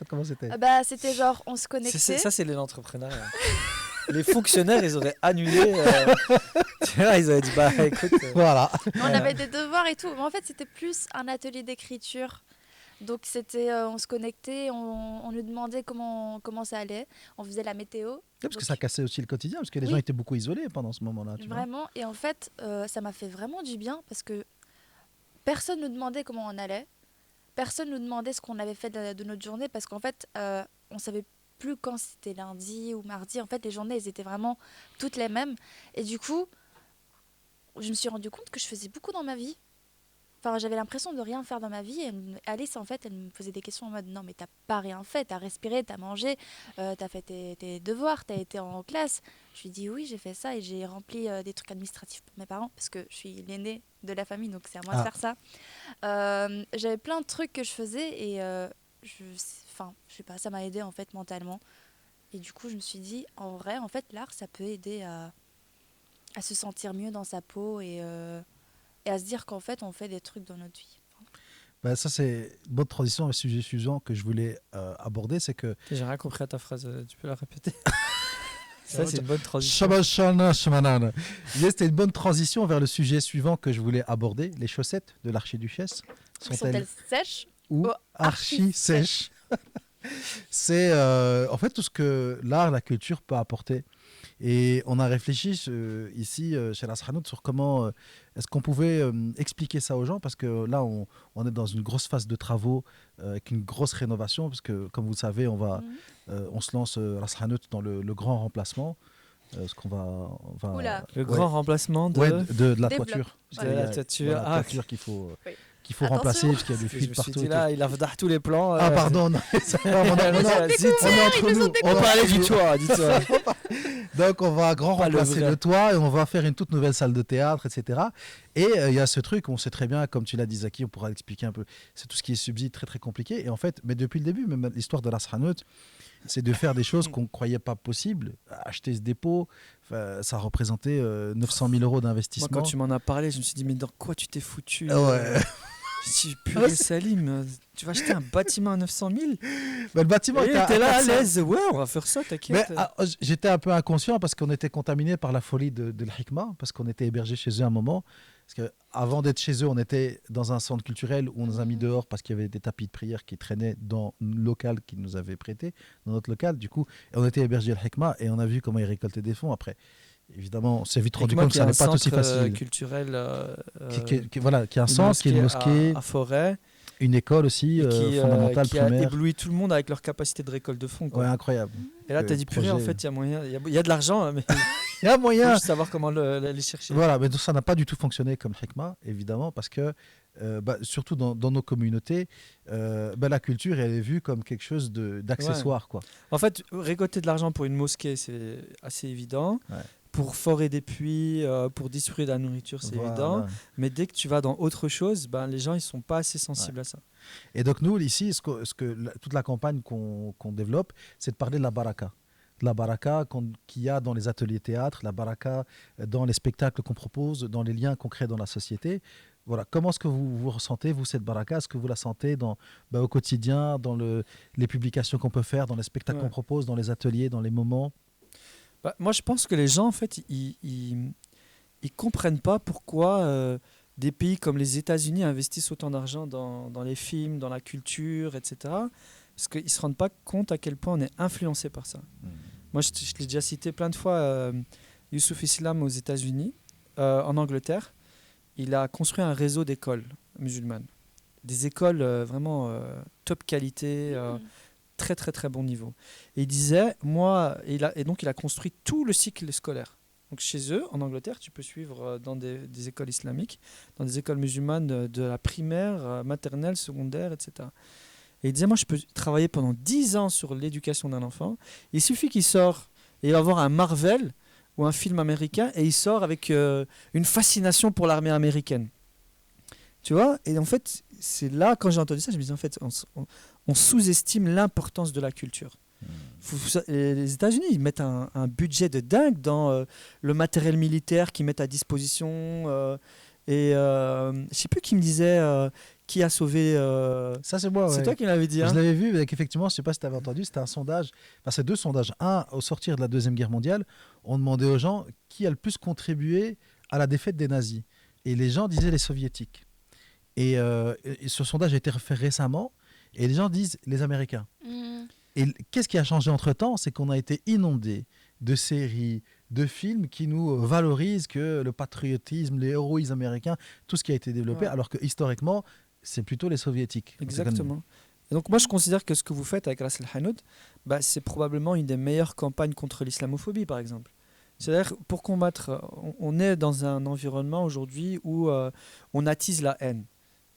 comment c'était. C'était genre, on se connectait. Ça, c'est l'entrepreneuriat. Les fonctionnaires, ils auraient annulé. Tu vois, ils auraient dit, bah écoute. Voilà. On avait des devoirs et tout. Mais en fait, c'était plus un atelier d'écriture. Donc, c'était, on se connectait, on nous demandait comment ça allait. On faisait la météo. Parce que ça cassait aussi le quotidien, parce que les gens étaient beaucoup isolés pendant ce moment-là. Vraiment. Et en fait, ça m'a fait vraiment du bien parce que personne ne nous demandait comment on allait. Personne ne nous demandait ce qu'on avait fait de notre journée parce qu'en fait, on savait plus quand c'était lundi ou mardi. En fait, les journées, elles étaient vraiment toutes les mêmes. Et du coup, je me suis rendu compte que je faisais beaucoup dans ma vie. Enfin, j'avais l'impression de rien faire dans ma vie. Et Alice, en fait, elle me posait des questions en mode non, mais t'as pas rien fait, t'as respiré, t'as mangé, t'as fait tes devoirs, t'as été en classe. Je lui dis oui, j'ai fait ça et j'ai rempli des trucs administratifs pour mes parents parce que je suis l'aînée de la famille, donc c'est à moi de faire ça. J'avais plein de trucs que je faisais et je sais pas, ça m'a aidé en fait mentalement. Et du coup, je me suis dit en vrai, en fait, l'art, ça peut aider à se sentir mieux dans sa peau et à se dire qu'en fait, on fait des trucs dans notre vie. Bah, ça, c'est une bonne transition. Le sujet suivant que je voulais aborder, c'est que... J'ai rien compris à ta phrase, tu peux la répéter? Ça, c'est une bonne transition. C'était une bonne transition vers le sujet suivant que je voulais aborder. Les chaussettes de l'archiduchesse sont-elles sèches ou archi-sèches? C'est en fait tout ce que l'art, la culture peut apporter. Et on a réfléchi ici chez Ras Hanout sur comment est-ce qu'on pouvait expliquer ça aux gens, parce que là on est dans une grosse phase de travaux avec une grosse rénovation, parce que comme vous le savez on se lance Ras Hanout dans le grand remplacement. Ce qu'on va le grand remplacement de la toiture. De la toiture, la toiture qu'il faut remplacer parce qu'il y a du fluide partout. Là, il a fait tous les plans. Ah pardon, on est entre nous. On parlait du toit, dis-toi. Donc on va grand remplacer le toit et on va faire une toute nouvelle salle de théâtre, etc. Et il y a ce truc, on sait très bien, comme tu l'as dit Zaki, on pourra l'expliquer un peu, c'est tout ce qui est subside très très compliqué. Et en fait, mais depuis le début, même l'histoire de Ras Hanout, c'est de faire des choses qu'on ne croyait pas possibles. Acheter ce dépôt, ça représentait 900 000 euros d'investissement. Moi, quand tu m'en as parlé, je me suis dit, mais dans quoi tu t'es foutu? Ouais. Je dis, purée Salim, tu vas acheter un bâtiment à 900 000? Le bâtiment était là à l'aise. Ouais, on va faire ça, t'inquiète. J'étais un peu inconscient parce qu'on était contaminé par la folie de l'Hikma, parce qu'on était hébergé chez eux un moment. Parce qu'avant d'être chez eux, on était dans un centre culturel où on nous a mis dehors parce qu'il y avait des tapis de prière qui traînaient dans le local qu'ils nous avaient prêté, dans notre local. Du coup, on était hébergé à l'Hikma et on a vu comment ils récoltaient des fonds après. Évidemment, on s'est vite rendu compte que ça n'est pas aussi facile. Culturel, qui a un centre, qui est une mosquée, à Forêt, une école aussi fondamentale, qui primaire. a ébloui tout le monde avec leur capacité de récolte de fonds. Ouais, incroyable. Et là, tu as dit purée, en fait, il y a moyen, il y a de l'argent, mais il y a moyen. Faut juste savoir comment aller chercher. Voilà, mais ça n'a pas du tout fonctionné comme Hikma, évidemment, parce que surtout dans nos communautés, la culture elle est vue comme quelque chose d'accessoire, quoi. En fait, récolter de l'argent pour une mosquée, c'est assez évident. Ouais. Pour forer des puits, pour distribuer de la nourriture, c'est évident. Mais dès que tu vas dans autre chose, les gens ils sont pas assez sensibles à ça. Et donc nous, ici, toute la campagne qu'on développe, c'est de parler de la baraka. La baraka qu'il y a dans les ateliers théâtre, la baraka dans les spectacles qu'on propose, dans les liens qu'on crée dans la société. Voilà. Comment est-ce que vous ressentez, vous, cette baraka? Est-ce que vous la sentez au quotidien, dans les publications qu'on peut faire, dans les spectacles qu'on propose, dans les ateliers, dans les moments? Moi, je pense que les gens, en fait, ils comprennent pas pourquoi des pays comme les États-Unis investissent autant d'argent dans les films, dans la culture, etc. Parce qu'ils ne se rendent pas compte à quel point on est influencé par ça. Moi, je l'ai déjà cité plein de fois, Youssouf Islam aux États-Unis, en Angleterre, il a construit un réseau d'écoles musulmanes. Des écoles vraiment top qualité, très très très bon niveau. Et il disait, donc il a construit tout le cycle scolaire. Donc chez eux, en Angleterre, tu peux suivre dans des écoles islamiques, dans des écoles musulmanes de la primaire, maternelle, secondaire, etc. Et il disait, moi je peux travailler pendant 10 ans sur l'éducation d'un enfant. Il suffit qu'il sort et il va voir un Marvel ou un film américain et il sort avec une fascination pour l'armée américaine. Tu vois? Et en fait, c'est là, quand j'ai entendu ça, je me disais, en fait, on sous-estime l'importance de la culture. Les États-Unis, ils mettent un budget de dingue dans le matériel militaire qu'ils mettent à disposition. Je ne sais plus qui me disait qui a sauvé. Ça, c'est moi. C'est toi qui l'avais dit. Hein. Je l'avais vu, mais effectivement, je ne sais pas si tu avais entendu, c'était un sondage. Enfin, c'est 2 sondages. Un, au sortir de la Deuxième Guerre mondiale, on demandait aux gens qui a le plus contribué à la défaite des nazis. Et les gens disaient les soviétiques. Et ce sondage a été refait récemment. Et les gens disent les Américains. Et qu'est-ce qui a changé entre-temps? C'est qu'on a été inondés de séries, de films qui nous valorisent que le patriotisme, les héroïsmes américains, tout ce qui a été développé, alors que historiquement, c'est plutôt les soviétiques. Exactement. Et donc moi, je considère que ce que vous faites avec Ras El Hanout, c'est probablement une des meilleures campagnes contre l'islamophobie, par exemple. C'est-à-dire, pour combattre, on est dans un environnement aujourd'hui où on attise la haine.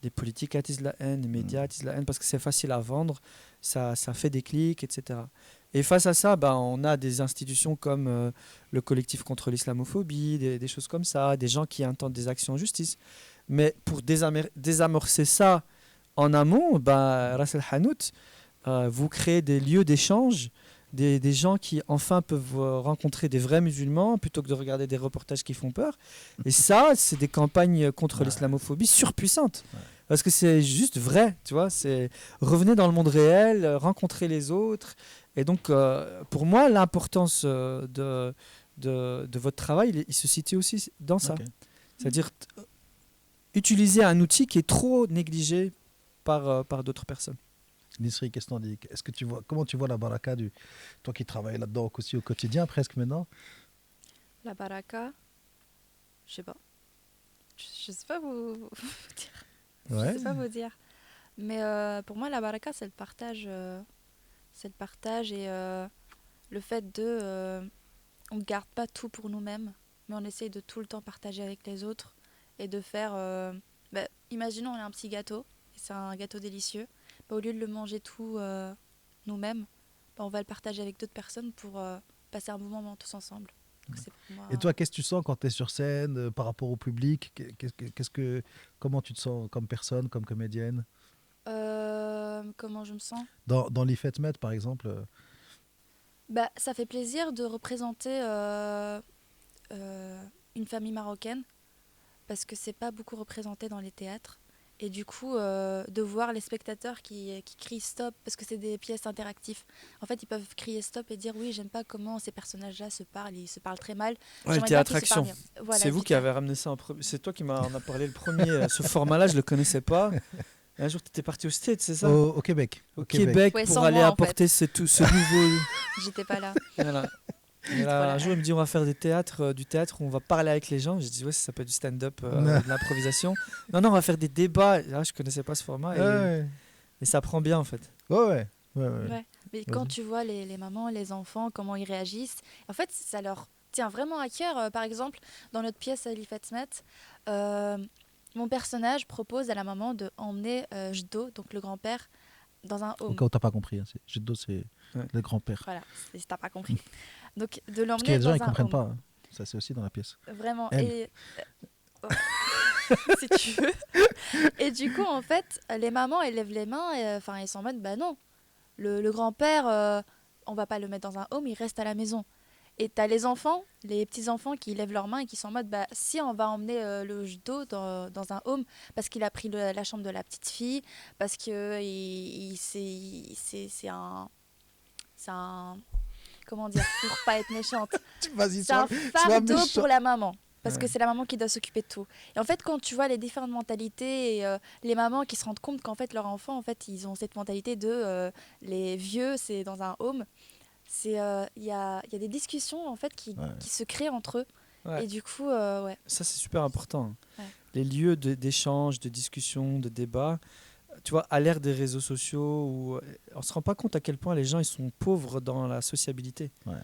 Les politiques attisent la haine, les médias attisent la haine parce que c'est facile à vendre, ça fait des clics, etc. Et face à ça, on a des institutions comme le collectif contre l'islamophobie, des choses comme ça, des gens qui intentent des actions en justice. Mais pour désamorcer ça en amont, Ras El Hanout, vous créez des lieux d'échange, des gens qui enfin peuvent rencontrer des vrais musulmans plutôt que de regarder des reportages qui font peur. Et ça, c'est des campagnes contre l'islamophobie surpuissantes. Parce que c'est juste vrai, tu vois. C'est revenez dans le monde réel, rencontrer les autres. Et donc, pour moi, l'importance de votre travail, il se situe aussi dans ça. C'est-à-dire utiliser un outil qui est trop négligé par d'autres personnes. Nisri, qu'est-ce que t'en dis? Comment tu vois la baraka, toi qui travailles là-dedans aussi au quotidien, presque maintenant? La baraka, je sais pas. Je sais pas vous dire. Ouais. Je sais pas vous dire. Mais pour moi, la baraka, c'est le partage. C'est le partage et le fait on ne garde pas tout pour nous-mêmes, mais on essaye de tout le temps partager avec les autres et de faire... imaginons, on a un petit gâteau, et c'est un gâteau délicieux. Au lieu de le manger tout nous-mêmes, on va le partager avec d'autres personnes pour passer un bon moment tous ensemble. Donc, c'est pour moi, et toi, qu'est-ce que tu sens quand tu es sur scène par rapport au public? Comment tu te sens comme personne, comme comédienne? comment je me sens? Dans l'Ifetmet, par exemple ça fait plaisir de représenter une famille marocaine parce que c'est pas beaucoup représenté dans les théâtres. Et du coup, de voir les spectateurs qui crient stop, parce que c'est des pièces interactives. En fait, ils peuvent crier stop et dire oui, j'aime pas comment ces personnages-là se parlent, ils se parlent très mal. Ouais, le théâtre-action. Voilà, c'est vous qui avez ramené ça c'est toi qui m'en a parlé le premier. Ce format-là, je le connaissais pas. Un jour, tu étais parti au States, c'est ça? Au Québec. Au Québec, pour aller apporter ce nouveau... J'étais pas là. Voilà. Et là, un jour, il me dit on va faire du théâtre où on va parler avec les gens. J'ai dit ouais, ça s'appelle du stand-up, de l'improvisation. Non, on va faire des débats. Là, je connaissais pas ce format et ça prend bien en fait. Ouais. Mais quand tu vois les mamans, les enfants, comment ils réagissent, en fait, ça leur tient vraiment à cœur. Par exemple, dans notre pièce à l'Ifetmet, mon personnage propose à la maman de emmener Jdo, donc le grand-père, dans un home. Au cas où t'as pas compris, Jdo, c'est le grand-père. Voilà, si t'as pas compris. Donc de l'emmener parce qu'il y a des gens qui comprennent home. pas. Hein. Ça c'est aussi dans la pièce. Vraiment. Et si tu veux. Et du coup, en fait, les mamans elles lèvent les mains. Elles sont en mode non, le grand-père, on va pas le mettre dans un home, il reste à la maison. Et t'as les enfants, les petits enfants qui lèvent leurs mains et qui sont en mode si on va emmener le Jdo dans un home parce qu'il a pris la chambre de la petite fille, parce que c'est un comment dire, pour pas être méchante. Vas-y, c'est un fardeau pour la maman. parce que Ouais. c'est la maman qui doit s'occuper de tout. Et en fait, quand tu vois les différentes mentalités et les mamans qui se rendent compte qu'en fait leurs enfants, en fait, ils ont cette mentalité de les vieux, c'est dans un home. Il y a des discussions en fait Ouais. qui se créent entre eux. Ouais. Et du coup, ouais. Ça, c'est super important. Ouais. Les lieux d'échange, de discussion, de débat. Tu vois, à l'ère des réseaux sociaux, on ne se rend pas compte à quel point les gens ils sont pauvres dans la sociabilité. Ouais.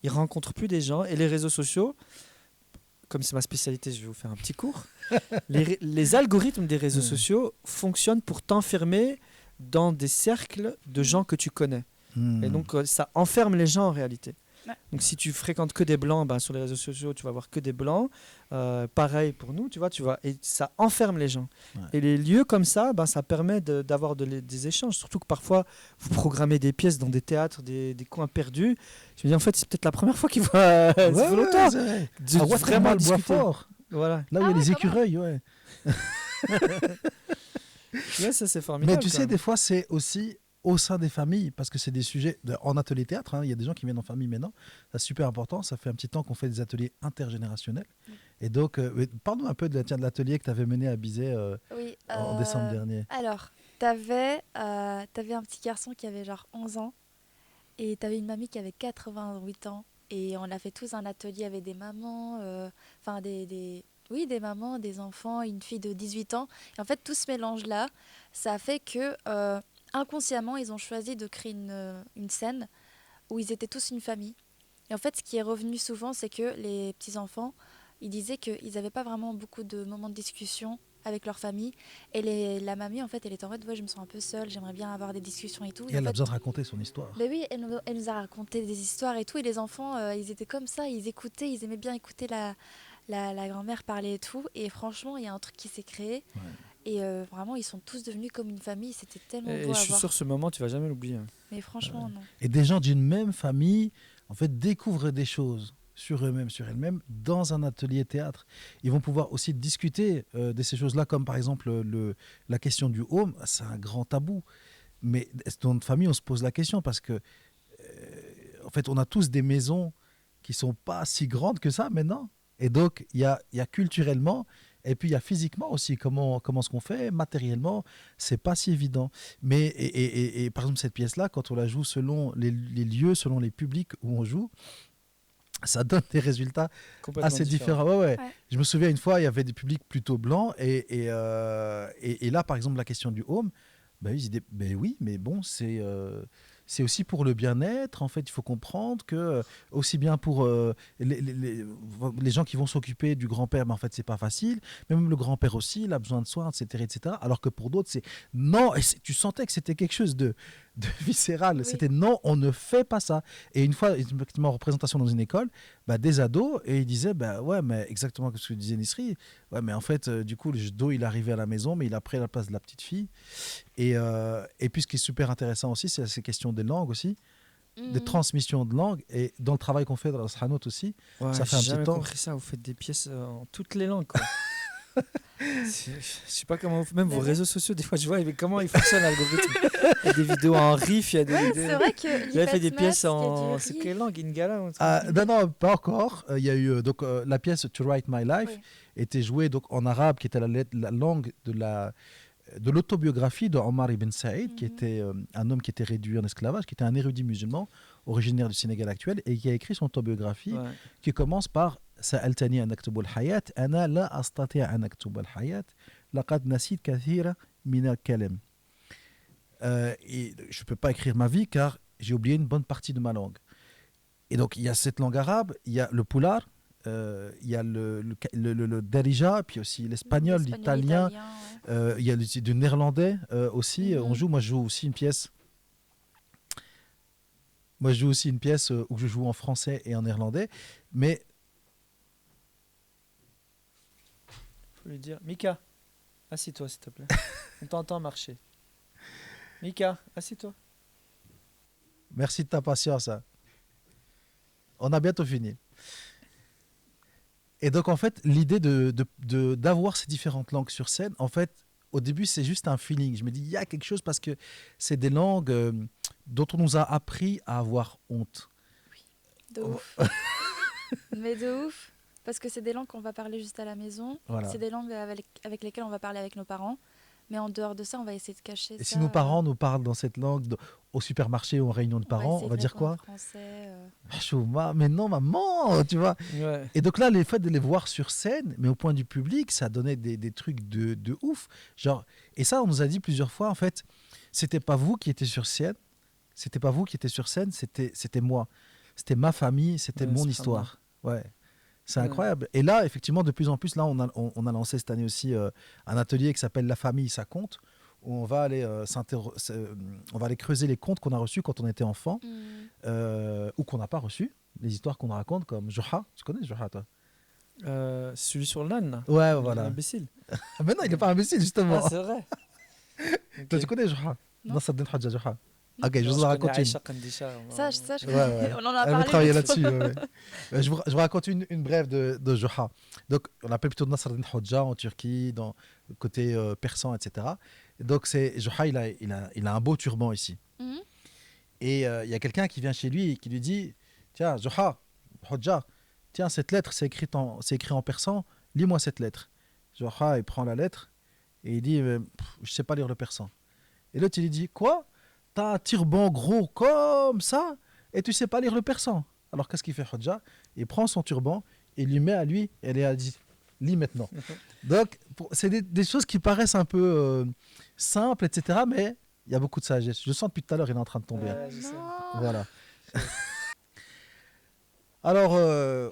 Ils rencontrent plus des gens. Et les réseaux sociaux, comme c'est ma spécialité, je vais vous faire un petit cours. Les algorithmes des réseaux sociaux fonctionnent pour t'enfermer dans des cercles de gens que tu connais. Et donc, ça enferme les gens en réalité. Ouais. Donc, si tu fréquentes que des blancs, ben, sur les réseaux sociaux, tu vas voir que des blancs. Pareil pour nous, tu vois, et ça enferme les gens. Ouais. Et les lieux comme ça, ben, ça permet d'avoir des échanges. Surtout que parfois, vous programmez des pièces dans des théâtres, des coins perdus. Je me dis, en fait, c'est peut-être la première fois qu'ils voient Ouais, c'est ouais, longtemps. c'est vrai. De À Ouattara, le bois discuter. fort. Voilà. Là où il y a Ah ouais, les quand même. écureuils, ouais. Ouais, ça, c'est formidable. Mais tu quand sais, même. des fois, c'est aussi au sein des familles, parce que c'est des sujets en atelier théâtre. Il y a des gens qui viennent en famille maintenant. C'est super important. Ça fait un petit temps qu'on fait des ateliers intergénérationnels. Et donc, parle-nous un peu de l'atelier que tu avais mené à Bizet Oui, en décembre dernier. Alors, t'avais un petit garçon qui avait genre 11 ans et t'avais une mamie qui avait 88 ans. Et on a fait tous un atelier avec des mamans, enfin oui, des mamans, des enfants, une fille de 18 ans. Et en fait, tout ce mélange-là, ça a fait que inconsciemment, ils ont choisi de créer une scène où ils étaient tous une famille. Et en fait, ce qui est revenu souvent, c'est que les petits-enfants, ils disaient qu'ils n'avaient pas vraiment beaucoup de moments de discussion avec leur famille. Et la mamie, en fait, elle était en mode, ouais, je me sens un peu seule, j'aimerais bien avoir des discussions et tout. Et Et en elle a fait, besoin de raconter son histoire. ben oui, elle nous a raconté des histoires et tout. Et les enfants, ils étaient comme ça, ils écoutaient, ils aimaient bien écouter la grand-mère parler et tout. Et franchement, il y a un truc qui s'est créé. Ouais. Et vraiment, ils sont tous devenus comme une famille. C'était tellement Et beau je à suis voir. sûr, ce moment, tu vas jamais l'oublier. Mais franchement, non. Et des gens d'une même famille, en fait, découvrent des choses sur eux-mêmes, sur elles-mêmes, dans un atelier théâtre. Ils vont pouvoir aussi discuter de ces choses-là, comme par exemple la question du home. C'est un grand tabou. Mais dans notre famille, on se pose la question parce que, en fait, on a tous des maisons qui sont pas si grandes que ça maintenant. Et donc, il y a culturellement, et puis il y a physiquement aussi, comment ce qu'on fait, matériellement, c'est pas si évident. Mais, et par exemple, cette pièce-là, quand on la joue selon les lieux, selon les publics où on joue, ça donne des résultats Complètement assez différents. Ouais, ouais. Ouais. Je me souviens une fois, il y avait des publics plutôt blancs, et là, par exemple, la question du home, bah, ils disaient, ben oui, mais bon, c'est aussi pour le bien-être. En fait, il faut comprendre que aussi bien pour les gens qui vont s'occuper du grand-père, mais en fait, c'est pas facile. Mais même le grand-père aussi, il a besoin de soins, etc., etc. Alors que pour d'autres, c'est non. Et tu sentais que c'était quelque chose de viscéral. Oui. C'était non, on ne fait pas ça. Et une fois, effectivement, en représentation dans une école, bah, des ados, et ils disaient, bah ouais, mais exactement ce que disait Nisri. Ouais, mais en fait, du coup, le judo, il est arrivé à la maison, mais il a pris la place de la petite fille. Et puis, ce qui est super intéressant aussi, c'est ces questions des langues aussi, des Mhm. transmissions de langues. Et dans le travail qu'on fait dans la Sahanout aussi, Ouais, ça fait un j'ai petit jamais temps. compris ça. Vous faites des pièces en toutes les langues, quoi. Je sais pas comment même vos Ouais. réseaux sociaux, des fois, je vois mais comment ils fonctionnent l'algorithme. Il y a des vidéos en riff, il y a des Ouais, vidéos. c'est vrai que Vous avez fait des l'Ifat pièces Mas, en. il y a C'est du quelle riz. langue? Ingala ou un truc Ah, comme ça non, pas encore. Il y a eu donc la pièce To Write My Life Oui. était jouée donc en arabe, qui était la langue de l'autobiographie de Omar ibn Saïd, qui Mhm. était un homme qui était réduit en esclavage, qui était un érudit musulman originaire du Sénégal actuel et qui a écrit son autobiographie Ouais. qui commence par سألتني أن أكتب الحياة أنا لا أستطيع أن أكتب الحياة لقد نسيت كثيرا من الكلام. Et je ne peux pas écrire ma vie car j'ai oublié une bonne partie de ma langue. Et donc, il y a cette langue arabe, il y a le poulard, il y a le darija, puis aussi l'espagnol, l'italien, ouais. il y a du néerlandais aussi. Mhm. Moi, je joue aussi une pièce. Moi, je joue aussi une pièce où je joue en français et en néerlandais. Mais Faut lui dire Mika, assis-toi, s'il te plaît. On t'entend marcher. Mika, assis-toi. merci de ta patience. Hein. On a bientôt fini. Et donc, en fait, l'idée d'avoir ces différentes langues sur scène, en fait, au début, c'est juste un feeling. Je me dis, il y a quelque chose parce que c'est des langues dont on nous a appris à avoir honte. De ouf. Mais de ouf. Parce que c'est des langues qu'on va parler juste à la maison. Voilà. C'est des langues avec lesquelles on va parler avec nos parents. Mais en dehors de ça, on va essayer de cacher Et ça. si nos parents nous parlent dans cette langue au supermarché ou en réunion de parents, essayer on va de dire répondre quoi? en français. Chouma, mais non, maman, tu vois. Ouais. Et donc là, le fait de les voir sur scène, mais au point du public, ça donnait des trucs de ouf. Genre, et ça, on nous a dit plusieurs fois, en fait, c'était pas vous qui étiez sur scène, c'était pas vous qui étiez sur scène, c'était moi. C'était ma famille, c'était Ouais, mon c'est histoire. Ouais. C'est Ouais. incroyable. Et là, effectivement, de plus en plus, là, on a lancé cette année aussi un atelier qui s'appelle La famille, ça compte, où on va aller, on va aller creuser les contes qu'on a reçus quand on était enfant ou qu'on n'a pas reçus, les histoires qu'on raconte, comme Joha. Tu connais Joha, toi? Celui sur l'âne, là. Ouais, voilà. Imbécile. Mais non, il n'est pas imbécile, justement. Ah, c'est vrai. Toi, tu connais Joha? Non. Nasser Ben Hadja Joha. Ok, je Non, vous en connais raconte une. Aïcha Kandisha, Ça, je Ouais, connais. ouais. On en a Elle veut parlé. travailler l'autre là-dessus. fois. Ouais, ouais. Je vous raconte une brève de Joha. Donc, on l'appelle plutôt Nasser Ben Hadja en Turquie, dans le côté persan, etc. Et donc, Joha, il a un beau turban ici. Mhm. Et il y a quelqu'un qui vient chez lui et qui lui dit, tiens, Joha, Hadja, tiens, cette lettre, c'est écrit en persan, lis-moi cette lettre. Joha, il prend la lettre et il dit, je sais pas lire le persan. Et l'autre, il lui dit, quoi? T'as un turban gros comme ça et tu sais pas lire le persan. Alors qu'est-ce qu'il fait, Hodja? Il prend son turban, il lui met à lui et il a dit, lis maintenant. Donc, c'est des choses qui paraissent un peu simples, etc. Mais il y a beaucoup de sagesse. Je sens depuis tout à l'heure, il est en train de tomber. Ouais, je sais. Non. Voilà. Alors,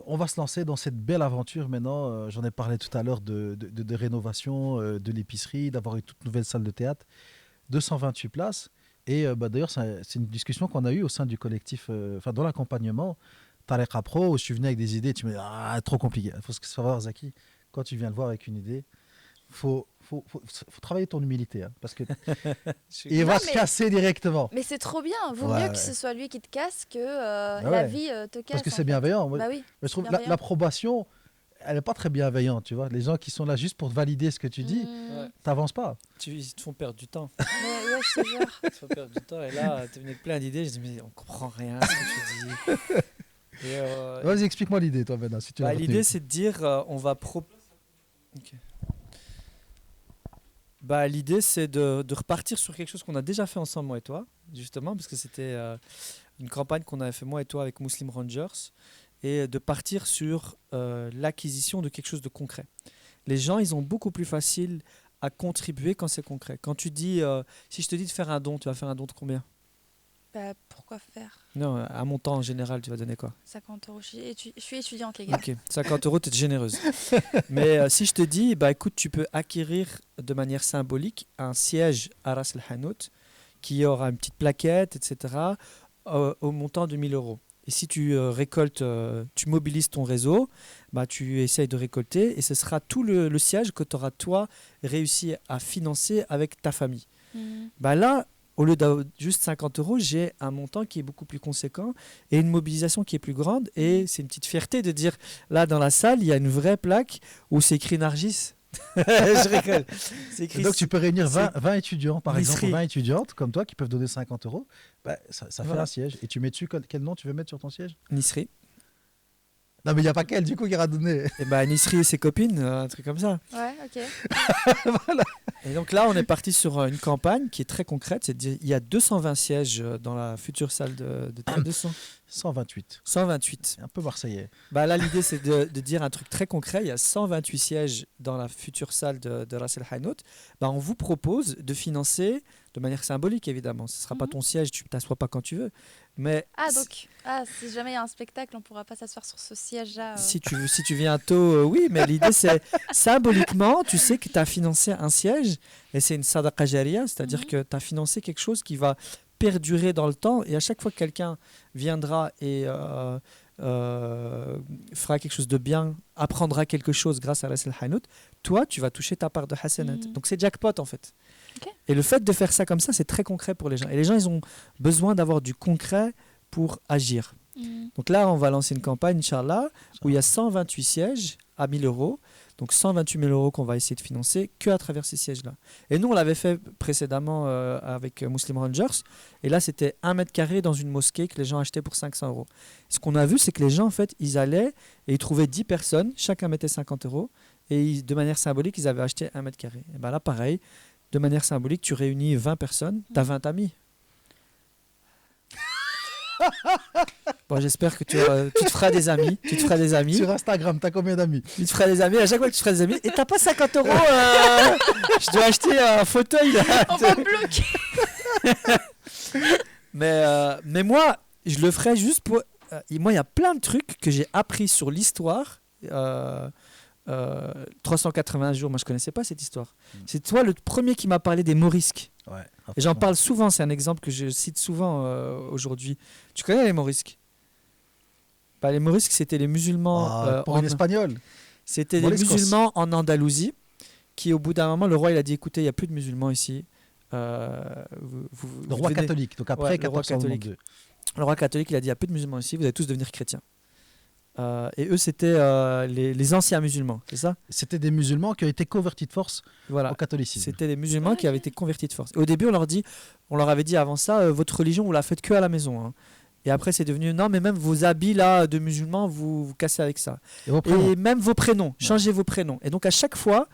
on va se lancer dans cette belle aventure maintenant. J'en ai parlé tout à l'heure de rénovation de l'épicerie, d'avoir une toute nouvelle salle de théâtre, 228 places. Et d'ailleurs, c'est une discussion qu'on a eue au sein du collectif, dans l'accompagnement, Tariqa Pro, où je suis venu avec des idées. Tu me dis, trop compliqué. Il faut savoir, Zaki, quand tu viens le voir avec une idée, faut travailler ton humilité. Hein, parce que il Non, va se mais- casser directement. Mais c'est trop bien. Vaut Ouais, mieux ouais. que ce soit lui qui te casse que Bah la ouais. vie te casse. Parce que en c'est fait. bienveillant. Moi, Bah oui. je trouve bienveillant. l'approbation, elle n'est pas très bienveillante. Tu vois, les gens qui sont là juste pour valider ce que tu dis, Ouais. t'avances pas. Ils te font perdre du temps. Mais ouais, je te jure. Ils te font perdre du temps. Et là, tu venais avec plein d'idées. Je dis, mais on comprend rien à ce que tu dis. Et, Vas-y, explique-moi l'idée, toi, maintenant, si tu l'as retenue. l'idée, c'est de dire, on va Ok. L'idée, c'est de repartir sur quelque chose qu'on a déjà fait ensemble, moi et toi, justement, parce que c'était une campagne qu'on avait fait, moi et toi, avec Muslim Rangers, et de partir sur l'acquisition de quelque chose de concret. Les gens, ils ont beaucoup plus facile à contribuer quand c'est concret. Quand tu dis, si je te dis de faire un don, tu vas faire un don de combien? Bah, pourquoi faire Non, un montant en général, tu vas donner quoi? 50 €. Je suis étudiante, les gars. Ok, 50 €, tu es généreuse. Mais si je te dis, écoute, tu peux acquérir de manière symbolique un siège à Ras El Hanout qui aura une petite plaquette, etc., au montant de 1000 €. Et si tu récoltes, tu mobilises ton réseau, tu essayes de récolter et ce sera tout le siège que tu auras, toi, réussi à financer avec ta famille. Mhm. Là, au lieu de juste 50 €, j'ai un montant qui est beaucoup plus conséquent et une mobilisation qui est plus grande. Et c'est une petite fierté de dire, là, dans la salle, il y a une vraie plaque où c'est écrit Nargis. Je rigole. C'est Et écrit donc, tu peux réunir c'est- 20 étudiants, par Nisri. exemple, 20 étudiantes comme toi qui peuvent donner 50 €. Ça fait Voilà. un siège. Et tu mets dessus quel nom tu veux mettre sur ton siège? Nisri. Non, mais il n'y a pas qu'elle, du coup, qui ira donner. Et Nisri et ses copines, un truc comme ça. Ouais, ok. Voilà. Et donc là, on est parti sur une campagne qui est très concrète. C'est de dire, il y a 220 sièges dans la future salle de théâtre. 128. 128. C'est un peu marseillais. Là, l'idée, c'est de dire un truc très concret. Il y a 128 sièges dans la future salle de Ras El Hanout. On vous propose de financer de manière symbolique, évidemment. Ce ne sera pas ton siège, tu ne t'assois pas quand tu veux. Mais Si jamais il y a un spectacle, on ne pourra pas s'asseoir sur ce siège-là. si tu viens tôt, oui. Mais l'idée, c'est symboliquement, tu sais que tu as financé un siège et c'est une sadaqa jariya, c'est-à-dire que tu as financé quelque chose qui va perdurer dans le temps et à chaque fois que quelqu'un viendra et fera quelque chose de bien, apprendra quelque chose grâce à Ras El Hanout, toi tu vas toucher ta part de hasanat. Donc c'est jackpot en fait. Okay. Et le fait de faire ça comme ça, c'est très concret pour les gens. Et les gens, ils ont besoin d'avoir du concret pour agir. Donc là, on va lancer une campagne, Inch'Allah, où il y a 128 sièges à 1000 €. Donc 128 000 euros qu'on va essayer de financer que à travers ces sièges-là. Et nous, on l'avait fait précédemment avec Muslim Rangers. Et là, c'était 1 mètre carré dans une mosquée que les gens achetaient pour 500 euros. Ce qu'on a vu, c'est que les gens, en fait, ils allaient et ils trouvaient 10 personnes, chacun mettait 50 euros. Et de manière symbolique, ils avaient acheté 1 mètre carré. Et bien là, pareil, de manière symbolique, tu réunis 20 personnes, tu as 20 amis. Bon, j'espère que tu te feras des amis. Tu te feras des amis. Sur Instagram, t'as combien d'amis? Tu te feras des amis. À chaque fois que tu te feras des amis, et t'as pas 50 euros. Je dois acheter un fauteuil. Là. On va bloquer. Mais moi, je le ferai juste pour. Moi, il y a plein de trucs que j'ai appris sur l'histoire. 380 jours, moi je connaissais pas cette histoire. C'est toi le premier qui m'a parlé des morisques. Ouais, Et j'en parle souvent, c'est un exemple que je cite souvent aujourd'hui. Tu connais les morisques? Les morisques, c'était les musulmans. Pour une espagnole. C'était les musulmans en Andalousie qui, au bout d'un moment, le roi il a dit écoutez, il n'y a plus de musulmans ici. Le roi catholique, donc après 1492. Le roi catholique, il a dit il n'y a plus de musulmans ici, vous allez tous devenir chrétiens. Et eux, c'était les anciens musulmans, c'est ça? C'était des musulmans qui ont été convertis de force au catholicisme. C'était des musulmans qui avaient été convertis de force. Et au début, on leur avait dit avant ça, votre religion, vous la faites que à la maison. Hein. Et après, c'est devenu non, mais même vos habits là de musulmans, vous cassez avec ça. Et même vos prénoms, changez vos prénoms. Et donc à chaque fois,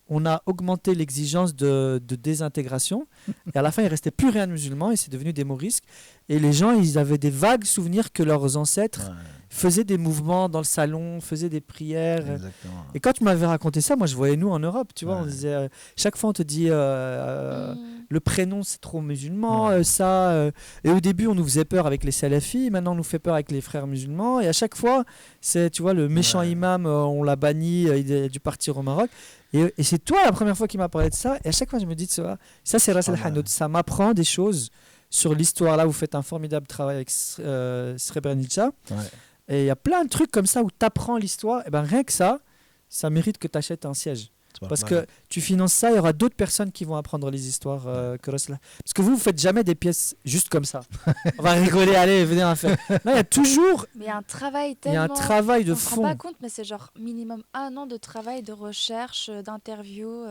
on a augmenté l'exigence de désintégration. Et à la fin, il restait plus rien de musulmans et c'est devenu des morisques. Et les gens, ils avaient des vagues souvenirs que leurs ancêtres faisaient des mouvements dans le salon, faisaient des prières. Exactement. Et quand tu m'avais raconté ça, moi je voyais nous en Europe, tu vois, on disait chaque fois on te dit le prénom c'est trop musulman, et au début on nous faisait peur avec les salafis, maintenant on nous fait peur avec les frères musulmans, et à chaque fois c'est, tu vois, le méchant imam, on l'a banni, il a dû partir au Maroc. Et c'est toi la première fois qui m'a parlé de ça, et à chaque fois je me dis ça c'est Ras el-Hanout, ça m'apprend des choses sur l'histoire. Là vous faites un formidable travail avec Srebrenica. Et il y a plein de trucs comme ça où tu apprends l'histoire. Et ben rien que ça mérite que tu achètes un siège. Parce que tu finances ça, il y aura d'autres personnes qui vont apprendre les histoires que Rosla. Parce que vous faites jamais des pièces juste comme ça. On va rigoler, allez, venez, on va faire. Là, il y a toujours. Mais il y a un travail tellement. Il y a un travail de on fond. On ne se rend pas compte, mais c'est genre minimum 1 an de travail, de recherche, d'interview,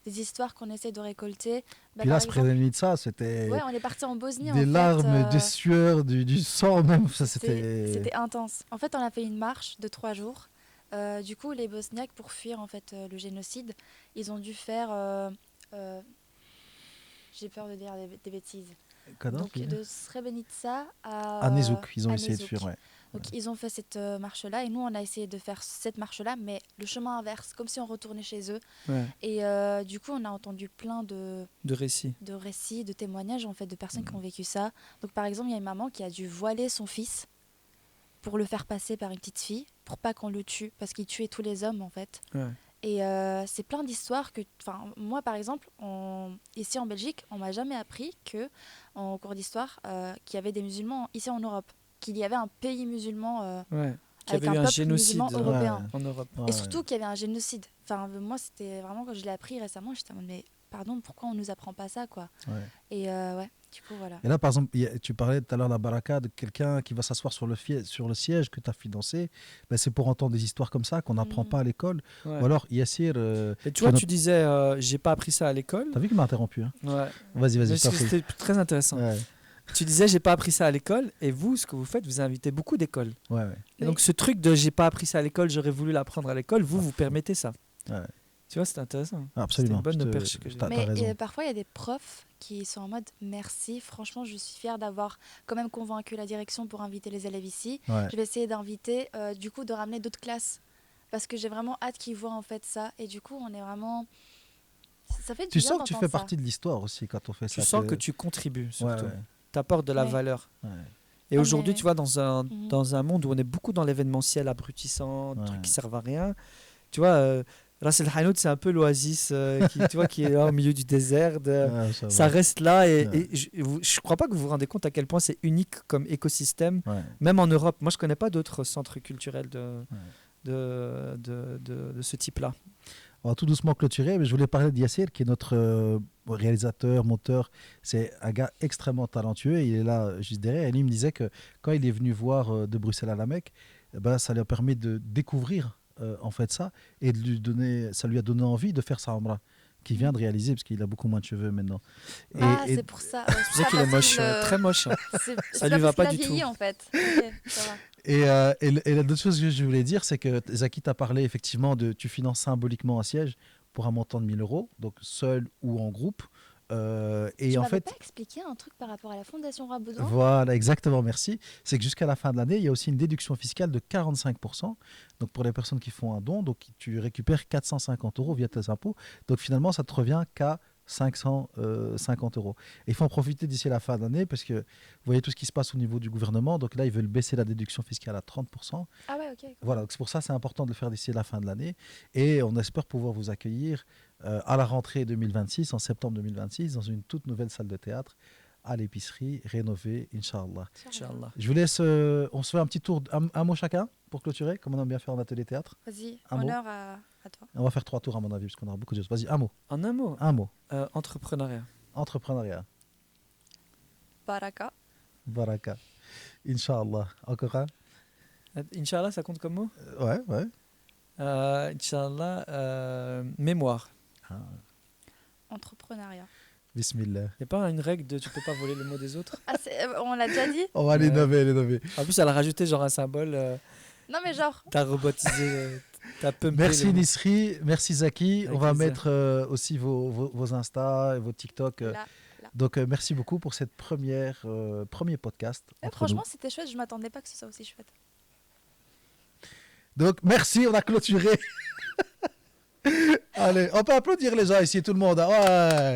des histoires qu'on essaie de récolter. Puis là, Srebrenica, c'était. Ouais, on est parti en Bosnie. Des larmes, des sueurs, du sang même. C'était intense. En fait, on a fait une marche de 3 jours. Du coup, les Bosniaques, pour fuir en fait le génocide, ils ont dû faire. J'ai peur de dire des bêtises. Donc de Srebrenica à Nezouk, ils ont essayé de fuir. Donc ils ont fait cette marche-là et nous on a essayé de faire cette marche-là, mais le chemin inverse, comme si on retournait chez eux. Et du coup, on a entendu plein de récits, de témoignages en fait de personnes qui ont vécu ça. Donc par exemple, il y a une maman qui a dû voiler son fils pour le faire passer par une petite fille, pour pas qu'on le tue, parce qu'il tuait tous les hommes en fait. Et c'est plein d'histoires que, moi par exemple, ici en Belgique, on m'a jamais appris que, en cours d'histoire, qu'il y avait des musulmans ici en Europe, qu'il y avait un pays musulman avec un peuple musulman européen. En Europe. Et surtout qu'il y avait un génocide. Moi, c'était vraiment quand je l'ai appris récemment, j'étais en mode mais pardon, pourquoi on nous apprend pas ça quoi. Et du coup voilà. Et là par exemple, tu parlais tout à l'heure de la baraka, de quelqu'un qui va s'asseoir sur le siège que tu as financé. C'est pour entendre des histoires comme ça qu'on n'apprend pas à l'école. Ou alors Yassir. Et tu vois, tu disais j'ai pas appris ça à l'école. T'as vu qu'il m'a interrompu hein. Vas-y. C'était très intéressant. Tu disais j'ai pas appris ça à l'école, et vous, ce que vous faites, vous invitez beaucoup d'écoles. Et donc ce truc de j'ai pas appris ça à l'école, j'aurais voulu l'apprendre à l'école, vous permettez ça. Tu vois, c'est intéressant. Absolument. C'est une bonne perche que j'ai. Mais parfois, il y a des profs qui sont en mode merci, franchement, je suis fière d'avoir quand même convaincu la direction pour inviter les élèves ici. Je vais essayer d'inviter, du coup, de ramener d'autres classes. Parce que j'ai vraiment hâte qu'ils voient en fait ça. Et du coup, on est vraiment. Ça fait du bien. Tu sens que tu fais partie de l'histoire aussi quand on fait ça. Tu sens que tu contribues surtout. Tu apportes de la valeur. Et aujourd'hui, tu vois, dans un monde où on est beaucoup dans l'événementiel abrutissant, des trucs qui servent à rien, tu vois. Ras el-Hanout, c'est un peu l'oasis qui est là au milieu du désert. Ça reste là. Et je ne crois pas que vous vous rendez compte à quel point c'est unique comme écosystème, même en Europe. Moi, je ne connais pas d'autres centres culturels de ce type-là. On va tout doucement clôturer, mais je voulais parler d'Yassir, qui est notre réalisateur, monteur. C'est un gars extrêmement talentueux. Il est là juste derrière. Et lui me disait que quand il est venu voir de Bruxelles à la Mecque, ça lui a permis de découvrir en fait ça, et ça lui a donné envie de faire sa Umrah, qu'il vient de réaliser, parce qu'il a beaucoup moins de cheveux maintenant. C'est pour ça. Ouais, Je sais qu'il est moche, très moche. Hein. Ça lui va pas du tout. En fait. Ok, ça va. Et la deuxième chose que je voulais dire, c'est que Zaki t'a parlé effectivement tu finances symboliquement un siège pour un montant de 1 000 euros, donc seul ou en groupe. Et Tu en m'avais fait, pas expliqué un truc par rapport à la Fondation Raboudin? voilà, exactement, merci. C'est que jusqu'à la fin de l'année, il y a aussi une déduction fiscale de 45%. Donc pour les personnes qui font un don, donc tu récupères 450 euros via tes impôts. Donc finalement, ça te revient qu'à 550 euros. Et il faut en profiter d'ici la fin de l'année parce que vous voyez tout ce qui se passe au niveau du gouvernement. Donc là, ils veulent baisser la déduction fiscale à 30%. Ah ouais, ok. Cool. Voilà, donc c'est pour ça que c'est important de le faire d'ici la fin de l'année. Et on espère pouvoir vous accueillir à la rentrée 2026, en septembre 2026, dans une toute nouvelle salle de théâtre à l'épicerie, rénovée, Inch'Allah. Inch'Allah. Je vous laisse, on se fait un petit tour, un mot chacun pour clôturer, comme on aime bien faire en atelier théâtre. Vas-y, Un mot. honneur à toi. On va faire 3 tours à mon avis, parce qu'on aura beaucoup de choses. Vas-y, un mot. En un mot, Un mot. entrepreneuriat. Entrepreneuriat. Baraka. Baraka. Inch'Allah. Encore un? Inch'Allah, ça compte comme mot? Ouais. Inch'Allah, mémoire. Ah, Entrepreneuriat. Bismillah. Il n'y a pas une règle de tu peux pas voler le mot des autres? Ah, on l'a déjà dit? On va les nommer. En plus, elle a rajouté genre un symbole. Non, mais genre. T'as robotisé, t'as pumpé. Merci Nisri, merci Zaki. Avec on va plaisir. mettre aussi vos Insta et vos TikTok. Là. Donc merci beaucoup pour cette premier podcast. entre Franchement, nous. c'était chouette. Je m'attendais pas que ce soit aussi chouette. Donc merci, on a clôturé. Allez, on peut applaudir les gens ici, tout le monde. Hein. Ouais.